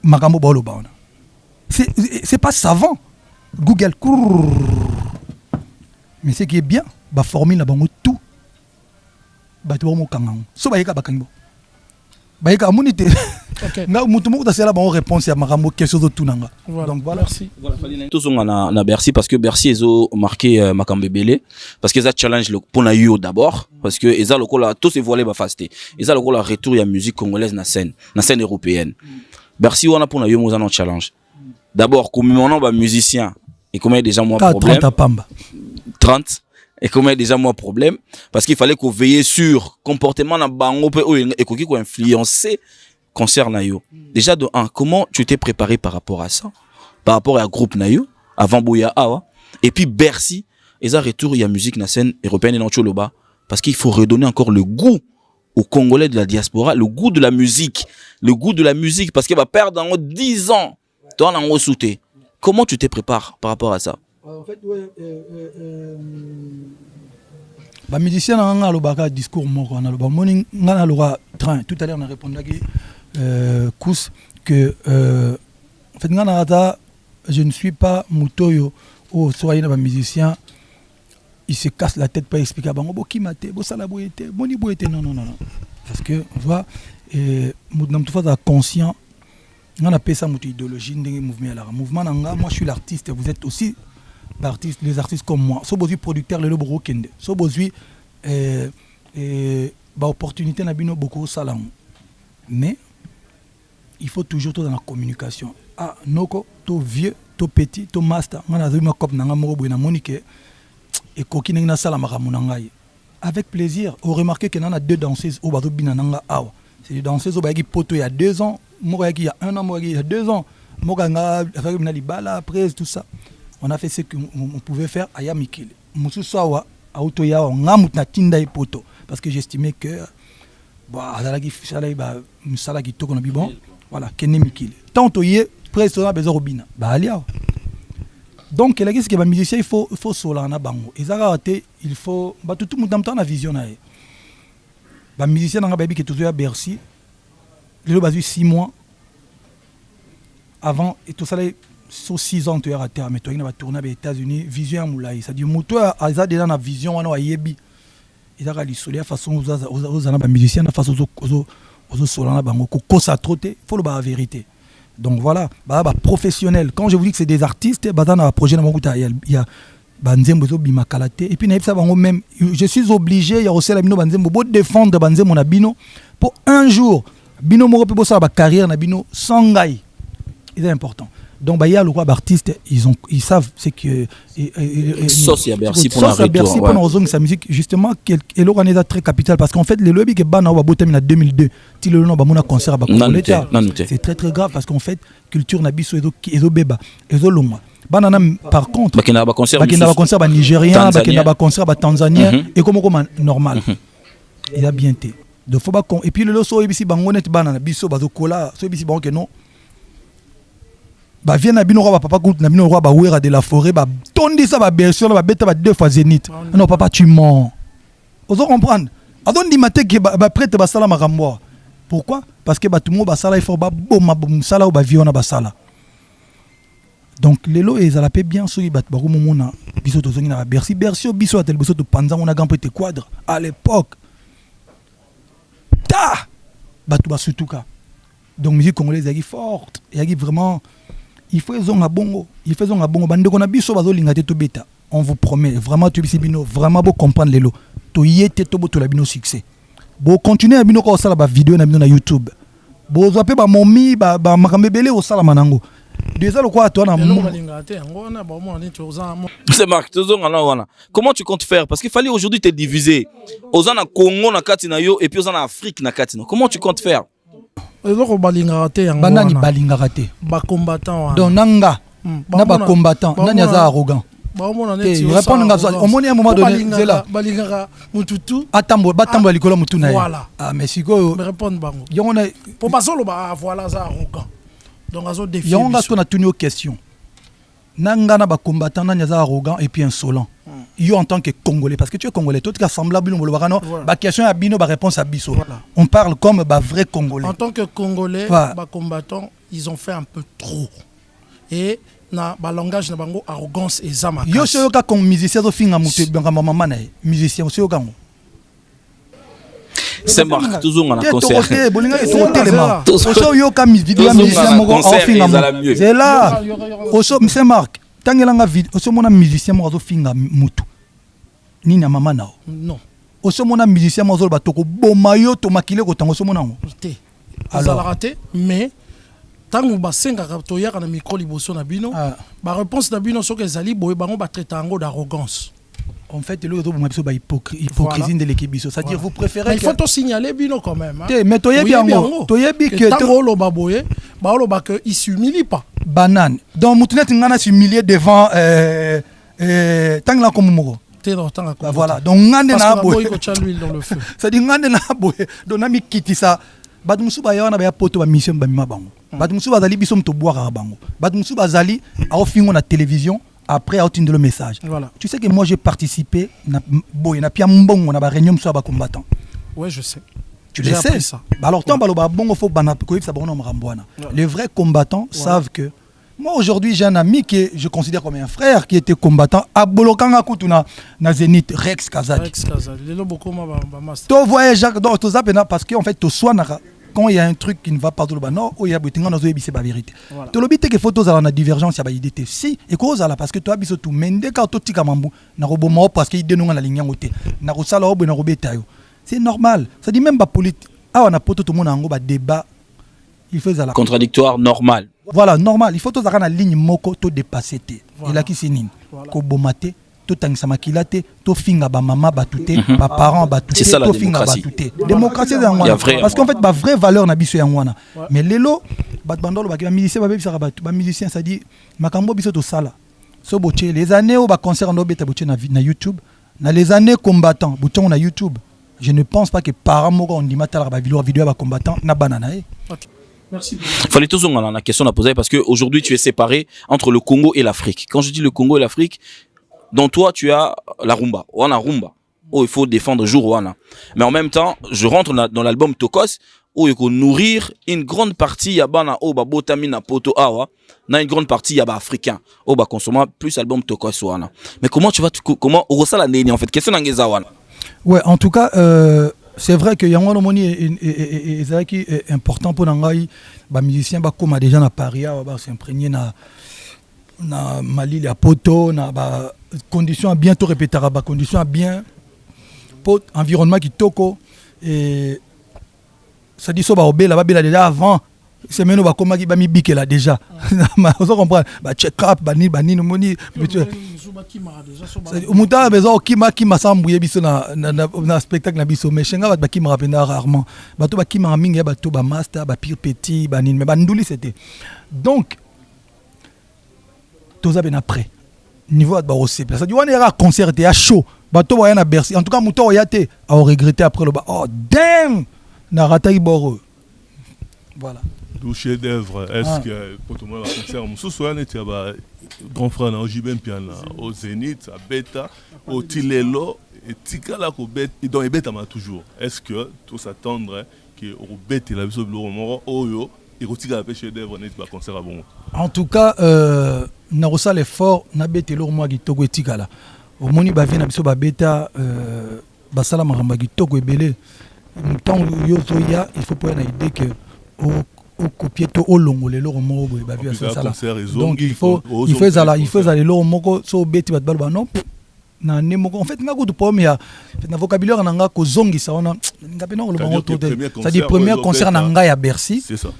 makambo bolo baona. C'est pas savant. Google mais ce qui est bien, ba formule na bango tout bato mo kangang so bayeka bakango bayika amuni te Ok. nga mutu moko tasela bango réponse ya makambo question zo tunanga Voilà. donc voilà Merci. Tous on a Bercy parce que Bercy ils ont marqué Makambe Belé parce que ça challenge le pour na yo d'abord parce que ils ont le col tous se voiler ba fasté ils ont le col retour ya musique congolaise na scène européenne Bercy on a pour na yo mo challenge d'abord comme on ba musicien et combien déjà moi problème 30 à Pamba 30 et combien déjà moi problème parce qu'il fallait qu'on veille sur comportement na bango pe et ko influencer concert na yo. Déjà de un, comment tu t'es préparé par rapport à ça? Par rapport à groupe na yo avant Boya Awa et puis Bercy, et ça retour il y a musique na scène européenne et non choloba parce qu'il faut redonner encore le goût aux Congolais de la diaspora, le goût de la musique parce qu'il va perdre en 10 ans. Toi en sauté. Comment tu te prépares par rapport à ça? En fait, bah musicien on a le discours moko on a le morning on a le train tout à l'heure on a répondu Kous que en fait je ne suis pas mutoyo ou soyez un musicien il se casse la tête pour expliquer bango bo kimate bo sala boyete boni boyete non parce que on voit nous sommes conscient on appelle ça mutu idéologie ndenge mouvement nanga moi je suis l'artiste vous êtes aussi les artistes comme moi so besoin producteur le lobro kende so besoin ba opportunité na bino beaucoup salam mais il faut toujours tout dans la communication noko to vieux to petit to master ngana zuma kop nanga moko boina monique et kokine na sala makamu ngai avec plaisir on remarqué que nana deux danseuses au bazo bina nanga awa c'est des danseuses au bayaki poto il y a 2 ans moko il y a 1 an moko il y a 2 ans moko nga avec na libala après tout ça. On a fait ce qu'on pouvait faire à Yamikil. Moussoussawa, à Otoya, on a mutna tinda et poto. Parce que j'estimais que, bon, voilà, Kenne Mikil. Tant que y presque on a besoin de Robina. Donc, ce qui est musicien, il faut solana bango. Et ça, il faut, tout le monde a vision. Les musiciens, on a baby qui est toujours à Bercy. Il a 6 mois avant, et tout ça, sur 6 ans, tu es à terre, mais tu vas tourner aux États-Unis, vision à Moulaï. Ça dit, Moutoua a déjà une vision, on a yebi. Il a ralisé la façon aux musiciens, la façon aux solana bango, qu'on s'est trotté, il faut le la vérité. Donc voilà, professionnel. Quand je vous dis que c'est des artistes, dans un projet, il y a Banzembo Bima Kalate. Et puis, même, je suis obligé, il y a aussi la Bino Banzembo, pour défendre Banzembo Nabino, pour un jour, Bino Moro peut sa carrière Nabino sans gaï. C'est important. Donc, il y a le roi d'artistes, ils savent c'est que. Sauce à Bercy pour la Bercy pour sa musique, justement, et le est très capital parce qu'en fait, les lobbies qui ban en 2002, si le nom a concert à c'est très très grave parce qu'en fait, culture nabiso et beba, et longa. Banana, par contre, il y a un concert nigérien, il y a un concert tanzanien, et comme normal. Il a bien été. Et puis, le loso, ici, bangonet banana, biso, bazokola, so ici, banque non. Vient na bino papa gout na bino roi wera de la forêt tondi ça bersion beta 2 fois zénith non papa tu mens ozo comprendre adon di maté que prêtre basala makambo pourquoi parce que tout le monde basala il faut boma sala ou viona basala donc lelo ezala pe bien so bat ba mona biso to zongi na Bercy biso atel biso to panza on a grand petit quadre à l'époque ta batu basutuka donc musique congolaise est forte et vraiment il faut zonga bongo bande qu'on a biso bazolinga te to beta on vous promet vraiment tu bino vraiment beau comprendre lelo to yete to boto la bino succès bo continuer à bino ko sala ba vidéo na bino na YouTube bo zape ba momi ba makambebele au sala manango déjà le quoi toi na c'est Marc comment tu comptes faire parce qu'il fallait aujourd'hui te diviser aux en Congo na kati na yo et puis aux en Afrique na kati comment tu comptes faire banani balingaka te combattant donc nanga na ba combattant nani aza arrogant répondre nga omoni à un moment donné zela balingaka mututu batambola likolo mutu na voilà mais siko me répondre bango yongo na pour pas solo voilà ça arrogant donc azo défi yongo nga to na tuni aux questions nanga na ba combattant nani aza arrogant et puis insolent yo en tant que Congolais parce que tu es Congolais tout cas semblable ba question à bino ba réponse à biso on parle comme ba vrai Congolais en tant que Congolais ba combattants ils ont fait un peu trop et na ba langage na bango arrogance et zama yo so ka comme musicien zo finga mutu banga mama na musicien so ka C'est Marc, toujours on a concert. Oso yoka vidéo musicien moko afinga mo. C'est là. Oso c'est Marc. Tangelanga vidéo, oso mona musicien moko afinga mutu. Nini mama nao. Non. Oso mona musicien moko ba toko bomayo to makile ko tango so mona ngo. Alors raté mais tango basenga to yaka na micro liboso na bino ba réponse na bino soki ezali boye bango ba traiter yango d'arrogance. En fait, le hypocrisie de l'équipe. C'est-à-dire, vous préférez. Mais il faut te signaler bino quand même. Mais tu es bien. Tango lo baboye, ba lo ba que il s'humilie pas. Banane. Donc Moutunet ngana s'humilier devant Tangla Komumoro. Voilà. Donc ngande na boye. C'est-à-dire ngande na boye. Donc nami kiti ça. Badumusu ba yana ba poto ba mission ba mima bango. Badumusu ba zali bisom to boire bango. Badumusu ba zali a ofingo na télévision. Après, à le message. Voilà. Tu sais que moi, j'ai participé à la réunion de combattants. Oui, je sais. Tu le sais ça. Alors, les vrais combattants savent que moi, aujourd'hui, j'ai un ami que je considère comme un frère qui était combattant à Bolokanga Kutuna, na Zénith, Rex Kazadi. Rex Kazadi. Parce qu'en fait, tu sois quand il y a un truc qui ne va pas dans le bas nord, il y a la vérité. Tu l'obité que photos à la divergence, il y a idée. Si, et cause là parce que tu as biso tout mende quand tu kamambu na robomo parce qu'il dénonce la ligne côté. Na rosala obo na robetayo. C'est normal. Ça dit même pas politique. Ah on a poto tout le monde en gros débat. Il fait ça là. Contradictoire normal. Voilà, normal. Il faut tout ça la ligne moko to dépasser té. Et là qui c'est nini. Ko bomate to tangisa makilate to finga ba mama batute ba parents batute to finga batute. Démocratie c'est en parce qu'en fait ba vraie valeur na biso en wana. Mais lelo bat bandolo ba musicien ba bisa ba musicien ça dit makambo biso to sala. So boche les années au ba concert no beta boche na YouTube, na les années combattants boche na YouTube. Je ne pense pas que parents moko on dit matala ba vidéo ba combattant na banana. OK. Merci. Fallait toujours on a la question à poser parce que aujourd'hui tu es séparé entre le Congo et l'Afrique. Quand je dis le Congo et l'Afrique, dans toi, tu as la rumba. Wana rumba. Oh, il faut défendre jour wana. Mais en même temps, je rentre dans l'album Tokos où il faut nourrir une grande partie yabana oh ba botamina poto awa. Na une grande partie yaba africain. Oh ba consommer plus album Tokos wana. Mais comment tu vas comment on la neni en fait? Question ngeza wana. Ouais, en tout cas c'est vrai que yango moni est important pour nangai ba musicien ba comme déjà na Paris ba s'imprégner na Mali ya poto na ba conditions bientôt répétera ba conditions bien pot environnement qui toko et ça dit so ba obela ba bela déjà avant c'est maintenant ba koma ki ba mi bike là déjà on comprend ba check up ba ni moni muta bezo kima sambouye biso na spectacle na biso mais chenga ba kima rapena rarement ba to ba kima mingi ba to ba master ba pire petit ba ni mais ba nduli c'était donc tous à après niveau de barosé ça dit on ira concert et à chaud bateau voyant à Bercy en tout cas mouton yate a regretté après le bas oh damn na rata iboro voilà du chef d'œuvre est-ce que pour tout le monde concert musu soyane tu ba grand frère na Jibem piana au Zénith à Beta au Tilelo et tikala ko bet donc Beta ma toujours est-ce que tout s'attendre que au bet la biso bloro moro oyo et rotika la pêche d'œuvre net ba concert à bon en tout cas na rosal effort na betelo moi kitoko etikala omoni ba vient na biso ba beta basala maramba kitoko ebele tant yo zoya il faut pas na idée que au copier to au longolelo mo bo ba via ça donc il faut ça le moko so beti bat balba non na nemoko en fait ngako to pomme ya na vocabulaire na ngako zongisa ona ngapena le bango to ça dit premier concert na nga ya Bercy c'est ça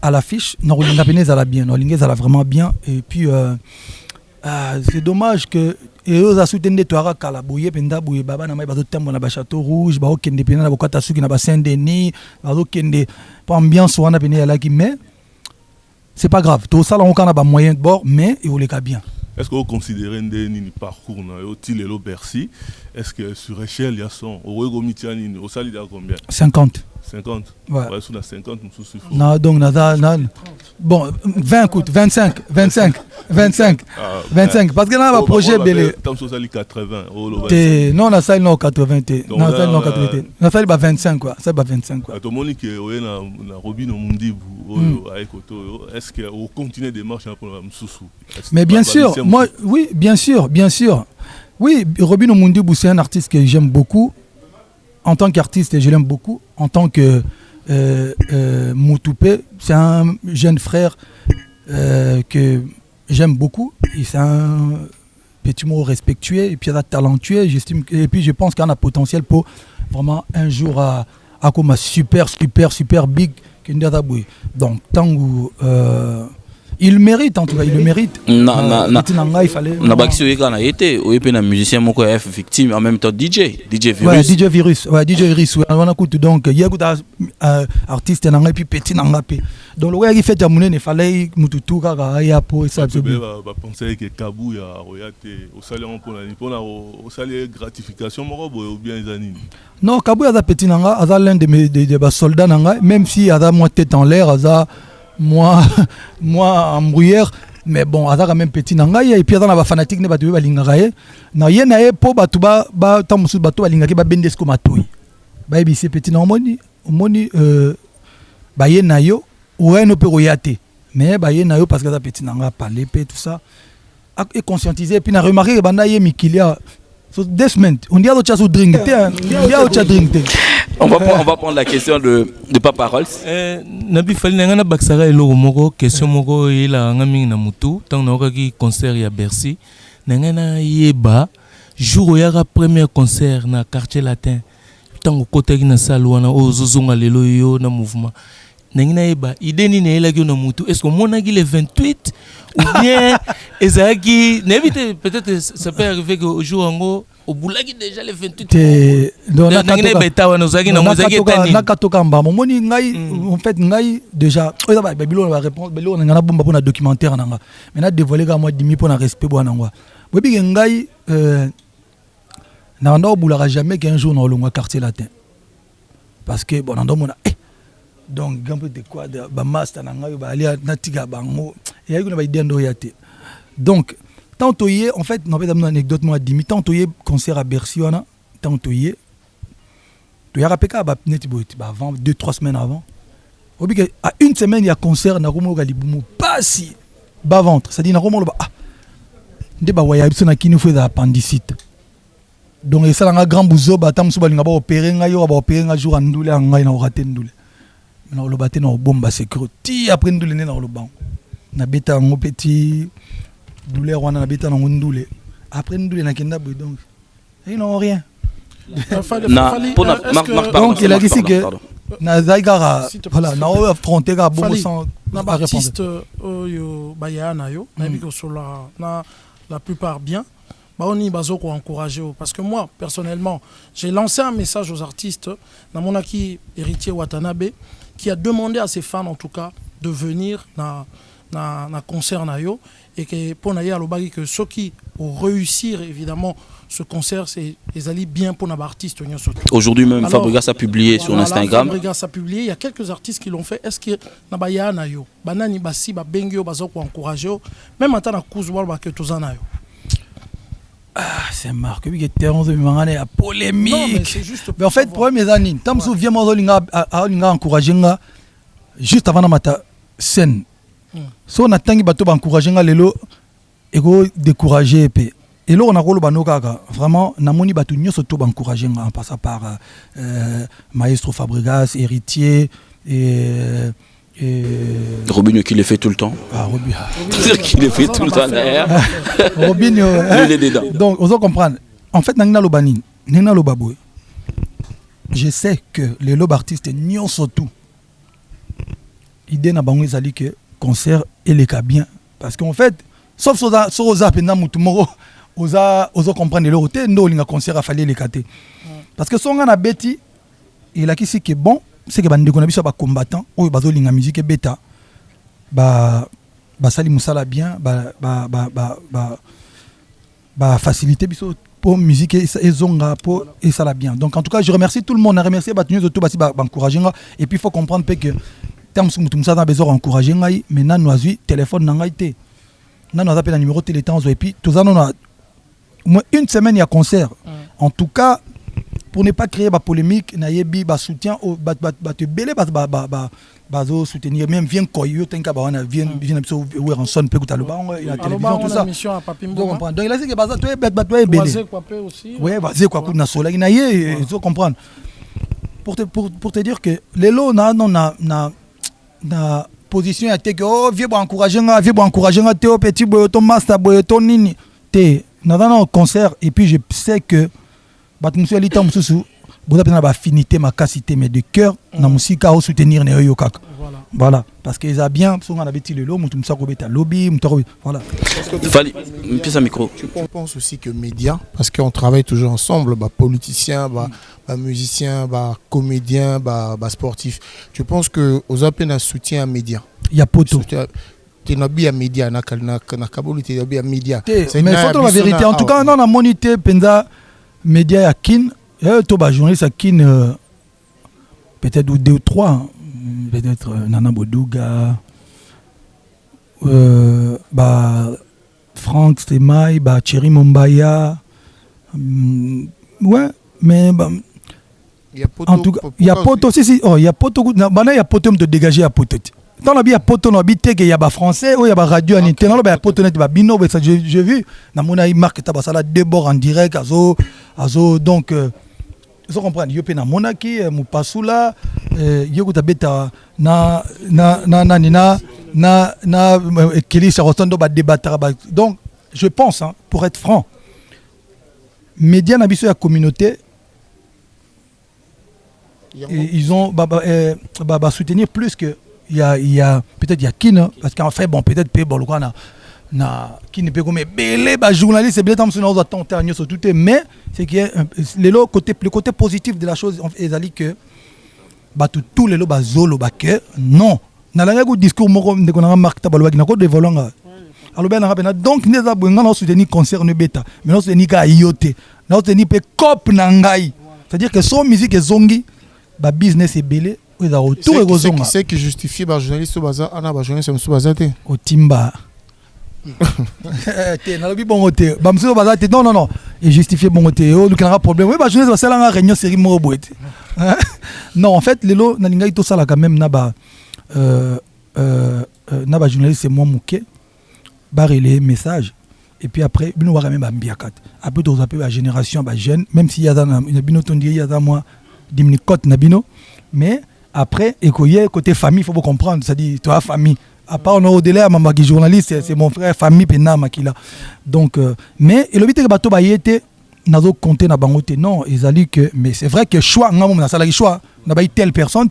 à l'affiche na rolinga peneza la bien rolinga ça la vraiment bien et puis c'est dommage que et eux a soutenu toi à kala boye penda boye baba na mai bazo tembo na ba château rouge ba okende pena na bokata suki na ba Saint-Denis bazo kende pas ambiance wana pena ya laki mais c'est pas grave tout ça là on a ba moyen de bord mais il voulait bien. Est-ce que vous considérez un parcours au Tilelo Bercy? Est-ce que sur échelle, il y a son au Mitiani, au Salida combien? 50. 50. Ouais. Ouais, sur la 50, nous souffrons. Non, donc, bon, 20 coûte, 25. 25. Parce que là, le projet belé. Tant que ça, 80. Non, la salle, non, 80. Non, la salle, non, 80. La salle, 25, quoi. Ça, 25, quoi. Tout le monde qui est na Robin au Mundi, est-ce que vous continuez des marches pour la Moussou? Mais bien sûr, moi, oui, bien sûr. Oui, Robin Omundi, c'est un artiste que j'aime beaucoup. en tant qu'artiste, je l'aime beaucoup. En tant que Moutoupé, c'est un jeune frère que j'aime beaucoup. C'est un petit mot respectueux et puis il est talentueux. Et puis je pense qu'il a un potentiel pour vraiment un jour à comme un super big. Donc, tant que il mérite, en tout cas, il le mérite. Il fallait. On a bakisi on a été, ou un musicien moko F victime en même temps DJ Virus. Ouais, DJ Virus. On a écouté donc il y a artiste nanga puis petit nanga pe. Donc le gars qui fait jamoune ne fallait mututu kaka ya po ça c'est bien. Ba penser que Kabou ya royate au salaire pour au salaire gratification moko ou bien zanini. Non, Kabou ya petit nanga, a l'un de soldats nanga, même si a moi tête en l'air, a moi en bruyère, mais bon aza quand même petit nanga et puis dans la fanatique ne batu balinga ye na ye na ye po batu ba tamusu batu balinga ke ba bendes ko matoi ba ebisi petit na omoni ba ye na yo ouais no pe royate mais ba ye na yo parce que ça petit nanga parler pe tout ça et conscientiser puis na remarquer banda ye mikilia so des semaines on dit à l'autre chasse drink On va prendre la question de Papa Rolls. Nabi fali na baksara elo moko question moko ila ngami na mutu tant na okaki concert ya Bercy na yeba jour ya premier concert na quartier latin tant kotaki na salle wana ozozonga lelo yo na mouvement na yeba idée ni na elaki na mutu est-ce que monaki le 28 ou bien ezaki n'évite peut-être ça peut arriver que au jour ngo au boulagi déjà le 28 en fait ngai déjà babilo va répondre babilo ngana bomba pour na documentaire nanga maintenant dévoiler ka moi dimi pour na respect bwana ngwa bobi ngai na ndo boulera jamais qu'un jour dans le quartier latin parce que bon ndo mona donc gampe de quoi de ba master nanga yo ba ali na tiga bango et ayi kuna ba idendo yate donc tantôt hier, en fait, non, une anecdote, moi, dimi, tantôt hier, concert à Bercy, tantôt hier, tu as rappelé avant 2-3 semaines avant. À une semaine, il y a concert, na Romo Galiboumo, pas si, bas ventre, c'est-à-dire, na Romo, de ba waya, il y a fait appendicite. Donc, ça, un grand bouzo, batam, souba, il y a opéré, il y a opéré un jour, il y a raté ndoule. Maintenant, le baté, na bomba, c'est creux. Ti, après ndoule, na le banc. Na bêta, un petit. Douleur on a bêta dans ndoule après ndoule na kenda donc ils n'ont rien donc il a dit que na zaigara voilà na affronter ga bon sans artiste yo bayana yo na biko sola na la plupart bien ba oni bazoko encourager parce que moi personnellement j'ai lancé un message aux artistes na monaki héritier Watanabe qui a demandé à ses fans en tout cas de venir na concert na yo et que pour naïe à l'obagi que ceux qui ont réussir évidemment ce concert c'est les alliés bien pour nos artistes. Aujourd'hui même Fabregas a publié sur Instagram. Fabregas a publié, il y a quelques artistes qui l'ont fait. Est-ce que nabaya na yo banani basi ba bengyo bazoko encourager même en tant que Kouzoual ba que tozana yo. C'est marqué que terrain de mangane a polémique. Non, mais c'est juste mais en fait problème mes amis, tam souviens moi linga encourager nga juste avant mata scène. So on attend bato ba encourager nga lelo ego décourager pe et là on a rolo banokaka vraiment namoni bato nyoso to ba encourager nga en passant par maestro Fabregas héritier et Robinho qui le fait tout le temps. Robinho qui le fait tout le temps derrière. Robinho donc on doit comprendre en fait nangna lo banine nangna lo baboy je sais que les lob artistes nyoso tout idée na bango ezali que concert et les cas bien parce qu'en fait sauf soza pena mutu moko oza comprendre le roté ndo linga concert a fallu les cater parce que songa na beti il a qui c'est que bon c'est que bande kona biso ba combattant o bazo linga musique beta ba sali musala bien ba faciliter biso pour musique et zonga pour et ça la bien donc en tout cas je remercie tout le monde, on a remercié Batunieux de tout basi ba encourager et puis il faut comprendre que tant que nous avons besoin d'encourager ngai maintenant nous avons téléphone nanga été nous avons appelé le numéro de téléphone et puis tout ça nous a moins une semaine il y a concert en tout cas pour ne pas créer ba polémique na yebi ba soutien au ba te belé ba soutenir même vient quoi yo tenka ba on vient biso ouvrir en son peut que le ba la télévision tout ça donc il a dit que ba toi belé aussi ouais vas-y quoi na sola na ye tu comprendre pour te dire que les lots na position à que oh viens encourager Théo petit boyoto master boyoto nini te dans un concert et puis je sais que batmusu alita mususu boza pena ba affinité ma capacité mais de cœur na musika au soutenir ne yo kaka voilà parce que ils a bien son on avait dit le lot mutu musa ko beta lobby voilà Fali pisa micro. Je pense aussi que médias, parce qu'on travaille toujours ensemble, bah, politiciens, bah, musiciens, bah, comédiens, bah, sportifs. Je pense que aux appels un soutien à médias. il y a poto Tu n'as pas médias, na kabulu tu n'as pas médias. Mais faut la vérité en tout cas non na monité penza médias ya kin to ba journaliste à kin peut-être 2 ou 3 peut-être Nana Boduga bah Franck Stemai, bah Thierry Mombaya ouais mais bah, en tout cas il y a poto si oh il y a poto bana il y a poto me de dégager à poto dans la bien poto no habité que il y a ba français ou il y a ba radio en internet ba poto net ba bino ça j'ai vu na mona il marque ta ba sala débord en direct azo donc vous comprenez yo pe na monaki mupasula yo kuta beta na Kelly Rostondo ba débattre donc je pense hein, pour être franc médias na biso ya communauté ils ont soutenir plus que il y a peut-être il y a Kin parce qu'en fait bon peut-être pe bon quoi na qui ne peut comme belé ba journaliste belé tam sona attendre nyo sur tout mais c'est que le côté positif de la chose ezali que ba tout les lo ba zolo ba que non na langa ko discours moko ndeko na marque tabalo ba na ko développer alors ben na donc neza bonga na soutenir concerne beta mais non soutenir ka yote na soutenir pe cop na ngai c'est-à-dire que son musique ezongi ba business ebele oza retour ekozonga c'est qui justifie ba journaliste baza ana ba journaliste mso baza te otimba te na lobi bongo te ba mso baza te non et justifier bongo te o lukana problème oui ba journaliste ba sala nga réunion série moko boete non en fait lelo na linga ito sala quand même na ba journaliste c'est moi muke ba relais message et puis après bino wa même ba mbiakat après to zape ba génération ba jeune même si y a dans bino tondi y a dans moi dimni cote na bino mais après écoyer côté famille faut comprendre ça dit toi famille à part on au-delà maman qui journaliste c'est mon frère famille pena makila donc mais et le but que bato ba yete nazo compter na bango te non ils ali que mais c'est vrai que choix ngamo na sala choix na ba telle personne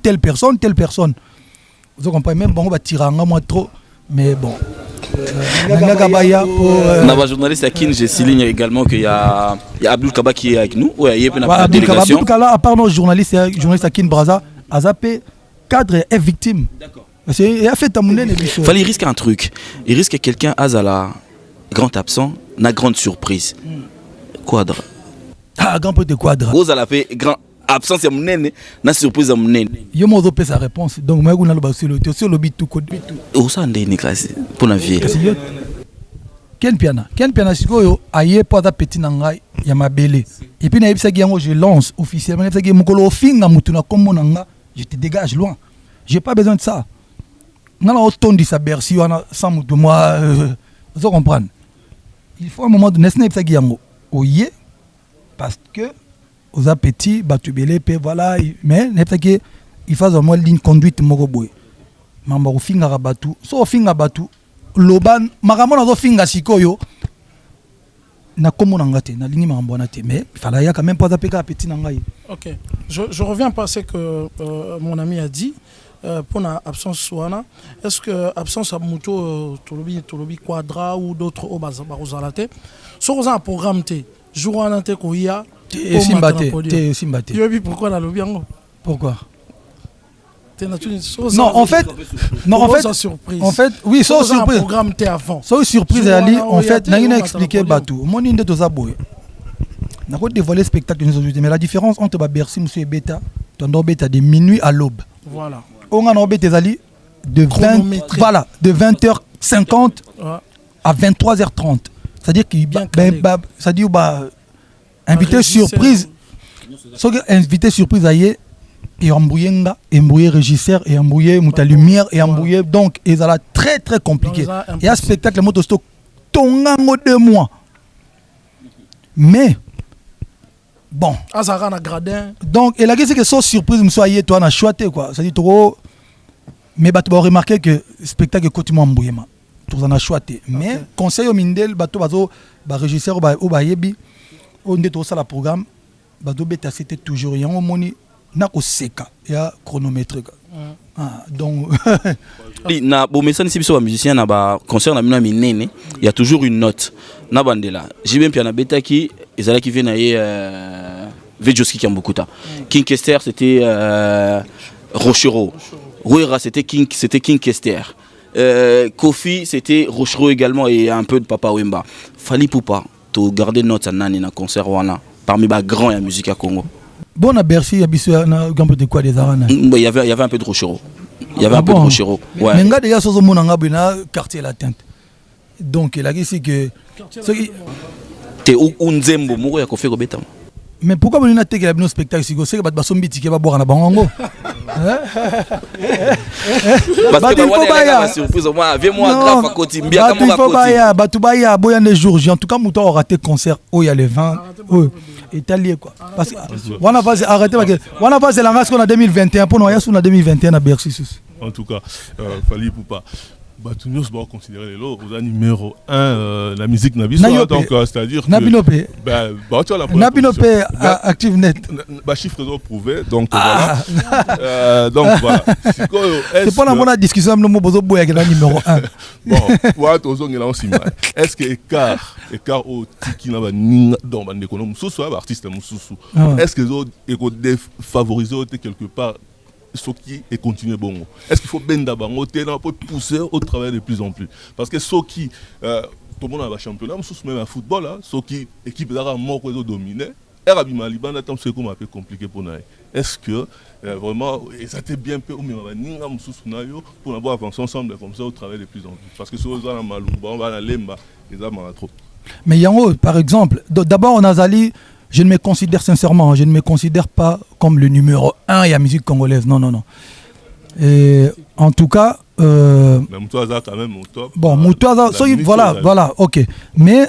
vous comprenez même bango ba tiranga moi trop mais bon Nava journaliste à Kin, je souligne également qu'il y a Abdul Kaba qui est avec nous. Ouais, il y a une délégation. Abdul Kaba, à part nos journalistes à Kin Braza, Azapé, cadre est victime. D'accord. Il a fait tamouner les bichons. Il risque un truc. Il risque que quelqu'un Azala, grand absent, n'a grande surprise. Quadra. Ah, grand peu de quadra. Vous allez fait grand absence à mon nez, n'a surprise à mon nez. Yo m'en donne sa réponse. Donc moi on a le bas sur le bit tout code. Où ça ndé ni classe pour la vie. Ken piana sikoyo aye po da petit nanga ya mabele. Et puis na yebisa giango je lance officiellement na yebisa gi mukolo finga mutu na kombo nanga, je te dégage loin. J'ai pas besoin de ça. Nana otondi sa Bercy wana sans mutu moi vous comprendre. Il faut un moment de nesna yebisa giango oye parce que aux appétits, batubele, voilà, mais il faut vraiment ligne conduite mogoboy. Mamba au finga rabatu, so finga batu, loban, maramona do finga sikoyo, na komo nangate, na ligne marambonate, mais il fallait quand même pas appeler appétit nangai. Ok, je reviens à ce que mon ami a dit. Pour la absence soana, est-ce que absence à moto, tolobi quadra ou d'autres au bazalate, sur un programme T, jour en ante koya. Simbate. Pourquoi la lobby? Pourquoi? Non, en fait, oui, sans surprise. Programme T avant. Sans surprise, Ali, en fait, n'a rien expliqué Batou. Mon inde to zaboué. N'a pas dévoilé le spectacle de mais la différence entre Bercy, Monsieur Beta, ton Beta de minuit à l'aube. Voilà. On a un Beta Ali de 20h50 à 23h30. C'est-à-dire qu'il bien ça dit invité surprise. Invité surprise aïe et embrouillé régisseur et embrouillé mouta lumière et embrouillé donc et ça très très compliqué. Et un spectacle motosto tongango 2 mois. Mais bon azara na gradin donc et la question que so surprise me soit toi na choité quoi ça dit trop mais bato ba remarquer que spectacle continue mbuyema tout ça na choité mais conseil au mindel bato bazo ba régisseur au ba yebi on dit tout ça la programme bato beta c'était toujours yango moni na ko seka ya chronométrique donc na bo message si biso ba musicien na ba concert na mina minene il y a toujours une note na bandela j'ai bien piana betaki ezala qui vient na Vejoski Kambukuta King Kester c'était Rochero Ruera c'était King Kester Kofi c'était Rochero également et un peu de Papa Wemba Fali Poupa to garder note nani na concert wana parmi ba grands ya musique à Congo. Bon à Bercy, il y a un peu de quoi des arènes. Il y avait un peu de Rochero. Il y avait un peu de Rochero. Ouais. Mais déjà sur mon quartier latin. Donc la question c'est que t'es où Nzembo mourir à Kofi Robeta. Mais pourquoi vous n'avez pas de spectacle si vous savez que vous avez ticket boire na bango? Parce que viens-moi grave à côté bien comme à côté. Batubaya boyan les jours, en tout cas mouton aura raté concert où il y a les 20 italien quoi. Parce que on a pas arrêté parce que on a pas la race qu'on a 2021 pour nous y a sur 2021 à Bercy. En tout cas, Fali Poupa Batunios va considérer les lots aux numéro 1 la musique Nabiso donc c'est-à-dire que Nabinope Nabinope active net chiffres ont prouvé donc voilà donc voilà c'est pas la bonne discussion le mot bozo boya numéro 1 bon voilà tozo ngela aussi est-ce que écart au tiki na ba ninga donc bande ko mususu artiste mususu est-ce que zo eko défavoriser quelque part ce qui est continué bon. Est-ce qu'il faut ben d'abord pour pousser au travail de plus en plus? Parce que ce qui tout le monde a un championnat, même un football, ce qui équipe d'ara mort pour dominer, Arabi Maliban attend c'est comme un peu compliqué pour nous. Est-ce que vraiment ça t'est bien peu ou même ninga mususunayo pour avoir avancé ensemble comme ça au travail de plus en plus? Parce que ce on a malou, on va la lemba, les âmes trop. Mais Yango par exemple, d'abord on a Zali. Je ne me considère sincèrement, je ne me considère pas comme le numéro 1 de la musique congolaise. Non, non, non. Et en tout cas... mais Moutouaza quand même au top. Bon, Moutouaza, voilà, ok. Mais,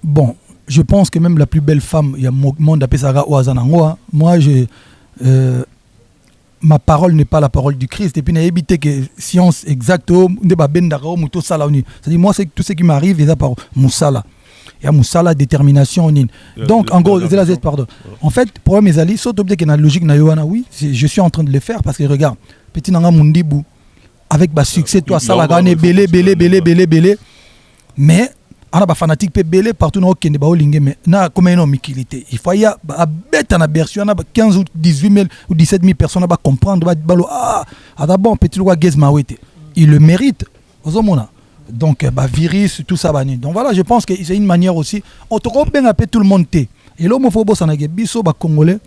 bon, je pense que même la plus belle femme, il y a monde appelé Saga Ouazanangoa. Moi, ma parole n'est pas la parole du Christ. Et puis, il y a évité que science exacte, c'est-à-dire, moi, c'est tout ce qui m'arrive, c'est par Moussala. Il y a Moussala, détermination. Donc, en gros, pardon. En fait, le problème est Ali, sauf que la logique, oui, je suis en train de le faire parce que regarde, petit Nanga Mundibou, avec le succès, toi, ça va gagner belé. Mais, on a des fanatiques belé partout dans le Kenya, mais na comme une mikilité. Il faut y a bête en aberration, 15 ou 18 000 ou 17 000 personnes à comprendre. D'abord, petit roi Gezmawete, il le mérite. Donc, virus, tout ça. Donc voilà, je pense que c'est une manière aussi. On te bien appeler tout le monde. Et l'homophobie, ça n'a pas biso congolais.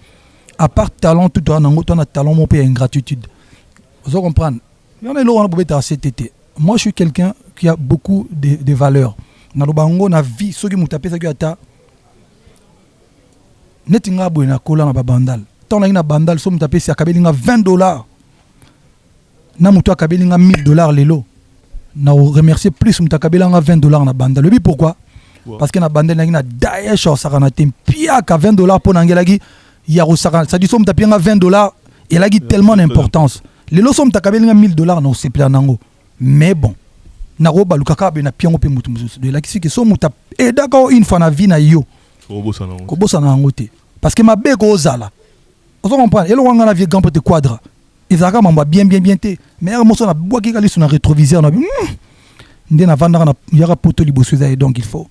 À part talent, tout le monde a talent, mon pays ingratitude. Vous comprenez? Il y en a qui ont CTT. Moi, je suis quelqu'un qui a beaucoup de valeurs. Dans le bango, dans la vie, ceux qui m'ont tapé, c'est que ta. Netinga boina kola na bandal. Tant na ina bandal, so m'tapé c'est akabelinga $20. Na muto akabelinga $1000 lelo. Na remercier plus m'takabelanga $20 na bandal. Le but pourquoi? Parce que na bandal na Daesh au sakana tempia ka $20 pour nangelagi ya ro sakana. Ça dit so m'tapianga $20 et là tellement d'importance. Lelo so m'takabelinga $1000 na c'est plan nango. Mais bon. Na roba lukaka be na piango pe mutu mususu de la kisi ke so muta e d'accord une fois na vie na yo ko bossa na ngote parce que ma be ko zala on comprend et le wanga na vie grand peut quadra ezaka mamba bien te mais mo so na boaki kali sur na rétroviseur na ndé na vanda na yara poto liboso za et donc il faut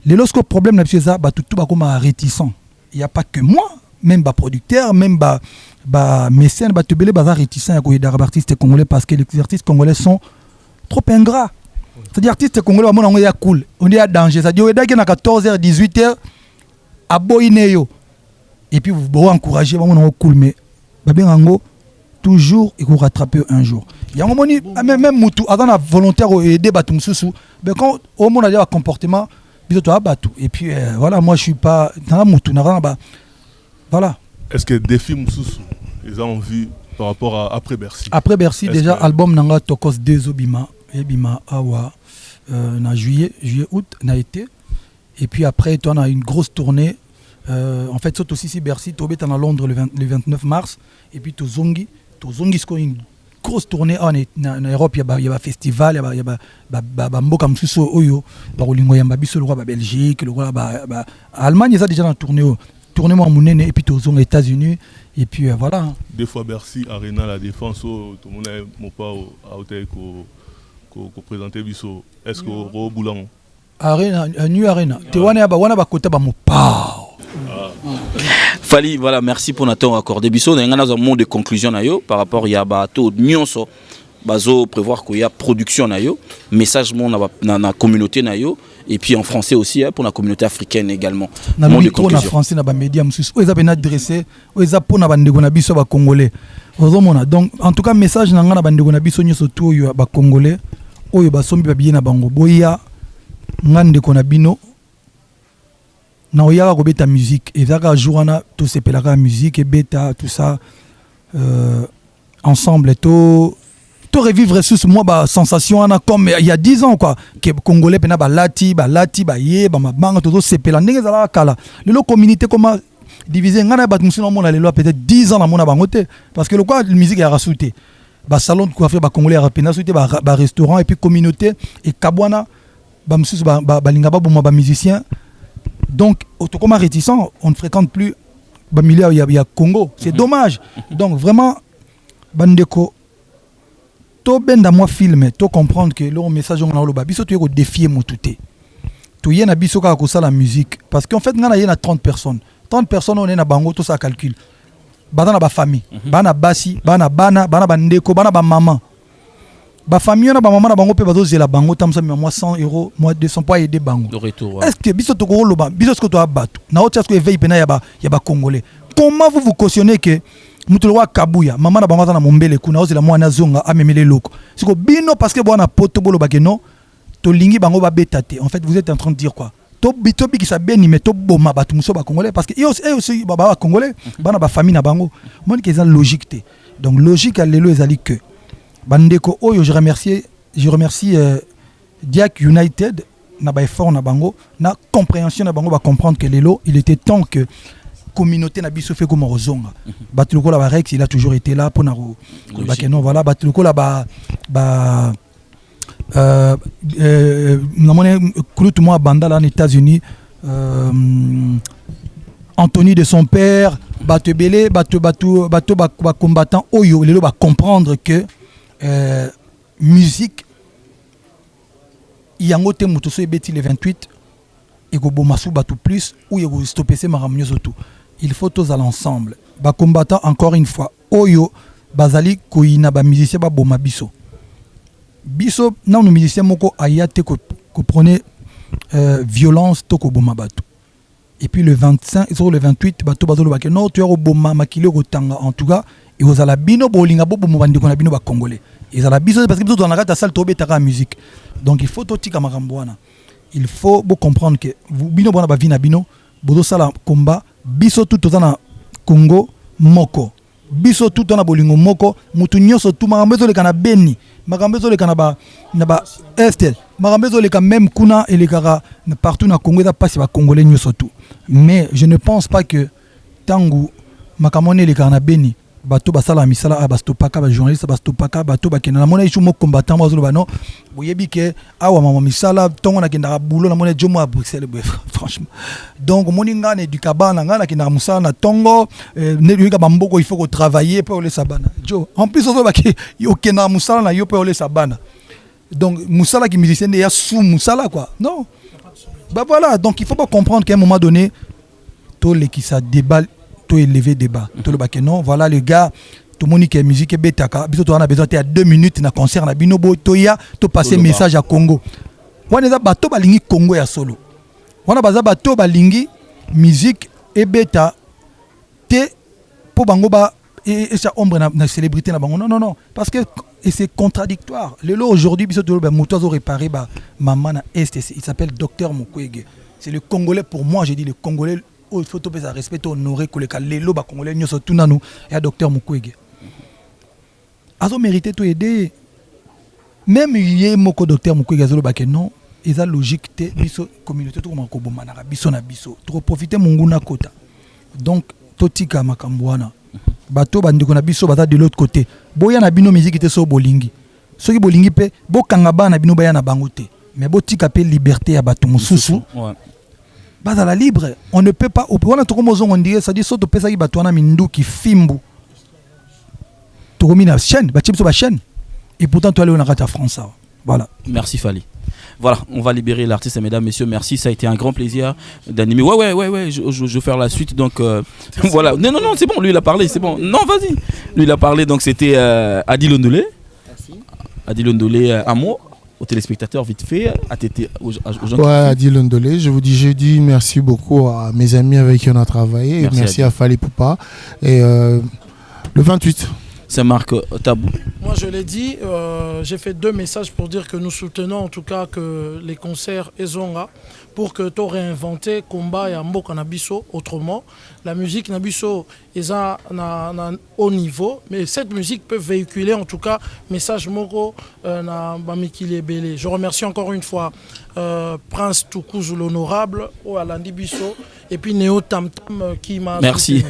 les lorsque problème na bieza ba tout ba comme réticent il y a pas que moi même ba producteur même ba mécène ba tebele ba réticent ya ko yeda artiste congolais parce que les artistes congolais sont trop ingrat. C'est-à-dire artiste congolais on est cool, on est à danger. C'est-à-dire on est à 14h, 18h à Boineyo. Et puis vous encourager on est cool mais babengango toujours il faut rattraper un jour. Il y a un moment même mutu avant la volontaire aider batu mususu mais quand au monde a un comportement biso to abatu et puis voilà moi je suis pas dans mutu na voilà. Est-ce que défi mususu ils ont envie par rapport à après Bercy? Après Bercy déjà album nanga Tokos 2 Obima et Bima Awa na juillet août na été et puis après on a une grosse tournée En fait, c'est aussi Bercy, tu es à Londres le 29 mars, et puis tu zongi, c'est une grosse tournée en Europe, il y a un festival, il y a un mboka msuso oyo, il y a le roi Belgique, le roi Allemagne, ils ont déjà tourné moi mounene et puis tu aux États-Unis et puis voilà. Des fois Bercy Arena la défense tout le monde est mon pas à hôtel ko présenter biso. Est-ce que au Boulan Arena New Arena. Tu wana ba kota ba mo pa. Fali, voilà, merci pour notre temps accordé. Biso, on a un mot de conclusion par rapport à bateau nyonso bazo prévoir qu'il y a production nayo, message mon dans la communauté nayo et puis en français aussi pour la communauté africaine également. Mot de conclusion. En français na ba médias musus, ils ont adressé, ils ont pour na bandeko na biso ba congolais. Donc en tout cas message na ngana bandeko na biso nyonso tout yo ba congolais, oyo ba sombi ba bien na bango boya ngande ko na bino. Na oyaka ko beta musique et zaka jourana tout sepelaka musique et beta tout ça ensemble tout revivre sous moi ba sensation ana comme il y a 10 ans quoi que congolais pena ba lati ba ye ba mabanga tout sepela ndenge zala kala le communauté comment diviser ngana ba musino mona lelo peut-être 10 ans na mona bangote parce que le quoi la musique ya rasouté ba salon de coiffure ba congolais ya pena souté ba restaurant et puis communauté et kabwana ba mususu ba linga ba boma ba musicien. Donc, comme réticent, on ne fréquente plus il y a Congo. C'est dommage. Donc, vraiment, Bandeko, to benda moi film, to comprendre que le message on a le babiso tu es défier mon touté. Tu y en a biso ka ko la musique parce qu'en fait, il y a 30 personnes. 30 personnes on est na bango tout ça calcul. Bana ba famille, bana basi, bana bandeko, bana ba maman. Ba famille na ba maman na bango pe bazo zela bango tamsa moi 100 €, moi 200 pour aider bango. Le retour. Est-ce que biso to ko loba, biso ce que to abatu. Na otia ce que éveil pena ya ba congolais. Comment vous cautionnez que mutulwa kabuya, maman na bango na mombele kuna ozela moi na zonga amemele loko. Siko bino parce que bona poto bolo ba que non, to lingi bango ba betate. En fait, vous êtes en train de dire quoi? To bitobi qui sa beni mais to boma batu muso ba congolais parce que aussi ba congolais, bana ba famille na bango. Mon que ça logique té. Donc logique à lelo ezali que bandeko oyo je remercie Diak United na ba effort na bango na compréhension na bango ba comprendre que lelo il était temps que communauté na biso fait comme rozonga batuluko la ba Rex il a toujours été là pour na ba kenon voilà batuluko la ba na mone tout moi banda là aux États-Unis Anthony de son père bato belé bato combattant oyo lelo ba comprendre que musique yango te moto so ebeti le 28 et go bomasu batu plus ou yego stopper ces maramnyoso tout il faut tous à l'ensemble ba combattant encore une fois oyo bazali koina ba musicien ba boma biso na no musicien moko ayate ko prenait violence to ko boma batu et puis le 25 sur le 28 bato bazolo ba ke no tu boma makile ko tanga en tout cas et aux alabino bolinga bobo mobandi kona bino ba congolais et alabiso parce que biso dans la kata salle to betaka musique donc il faut totika makamboana il faut bo comprendre que bino bona ba vina bino bodo sala combat biso tout na Congo moko biso tout na bolingo moko mutu nyoso tout makambezo le kana beni makambezo le kana ba na ba est makambezo le ka même kuna et le kara partout na Congo da passe ba congolais nyoso tout mais je ne pense pas que tangu makamone le kana beni bato basala misala bastopaka ba journaliste bastopaka bato bakena na mona ichumo combattant bazolo bano boyebi ke awa mama misala tongo na kenda bulo na mona jomo à Bruxelles franchement donc moninga ne du kabana ngana kina musala na tongo ne yuka bamboko il faut ko travailler pour les sabana jo en plus ozo baki yo kena musala na yo pour les sabana donc musala qui musicien ya sous musala quoi non bah voilà donc il faut pas comprendre qu'à un moment donné tout les qui ça déballe élevé débat tout le bac non voilà les gars tout le monde qui est musique et betaka biso to on a besoin de 2 minutes na concert na bino botoya to passer message à Congo wana za bato balingi Congo ya solo wana baza bato balingi musique et beta te po bango ba et ça ombre na célébrité na bango non parce que et c'est contradictoire le lot aujourd'hui biso to ba moto zo réparer ba maman na est il s'appelle Docteur Mukwege c'est le Congolais pour moi j'ai dit le Congolais il faut tout respecter honorer que les loba congolais nous sont tout nanu et Docteur Mukwege azo mérité tout aider même yé moko Docteur Mukwege azolo ba que non eza logique te biso communauté to ko bomanaka biso na biso to profiter munguna kota donc totika makambo wana bato bandiko na biso baza de l'autre côté boya na bino musique te so bolingi soki bolingi pe bokanga bana bino baya na bango te mais botika pe liberté ya bato mususu bazala libre on ne peut pas wana tokomozongo ndire ça dit so topesaki bato wana minduki fimbu tokomi na chaîne batie biso ba chaîne et pourtant toi on a raté à France voilà. Merci Fally. Voilà, on va libérer l'artiste, mesdames, messieurs. Merci, ça a été un grand plaisir d'animer. Ouais, je vais faire la suite. Donc, voilà. Non, c'est bon, lui il a parlé, c'est bon. Non, vas-y. Lui il a parlé, donc c'était Adil Ondolé. Merci. Adil Ondolé, un mot aux téléspectateurs, vite fait, aux gens. Ouais, Adil Ondolé, je vous dis jeudi, merci beaucoup à mes amis avec qui on a travaillé. Merci à Fally Ipupa. Et le 28. C'est Marc Tabou. Moi, je l'ai dit, j'ai fait 2 messages pour dire que nous soutenons en tout cas que les concerts Ezonga pour que tu réinventé combat et Mboka Nabiso autrement. La musique Nabiso est à haut niveau, mais cette musique peut véhiculer en tout cas message moko na Bamikili Belé. Je remercie encore une fois Prince Toukouzou l'honorable au Alandi Bisso et puis Néo Tam Tam qui m'a Merci,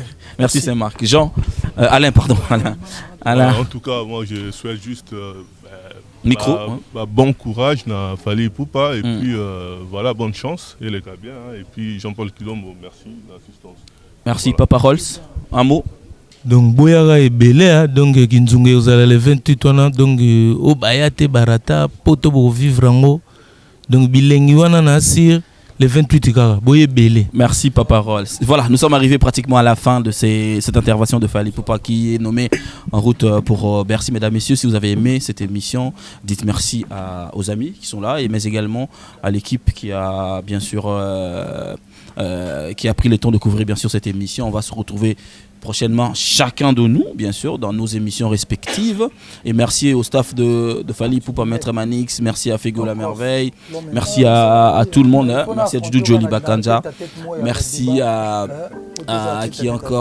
c'est Marc. Jean, Alain, pardon. Alain. En tout cas, moi je souhaite juste micro. Bon courage na Fally Ipupa et puis voilà, bonne chance et les gars bien et puis Jean-Paul Kilombo, merci de l'assistance. Merci voilà. Papa Rolls, un mot. Donc boyara et belé donc kinzunge ozala le 28 wana donc obayate barata poto bo vivre ngo donc bilengi wana na sir le 28 kara boye belé. Merci Papa Rolls. Voilà, nous sommes arrivés pratiquement à la fin de cette intervention de Fally Ipupa qui est nommée en route pour Bercy. Mesdames, messieurs, si vous avez aimé cette émission, dites merci aux amis qui sont là mais également à l'équipe qui a bien sûr qui a pris le temps de couvrir bien sûr cette émission. On va se retrouver prochainement chacun de nous bien sûr dans nos émissions respectives et merci au staff de Fally Ipupa, Maître Manix, merci à Fego la Merveille, merci à tout le monde, merci à Dudu Joli Bakanja, merci à qui encore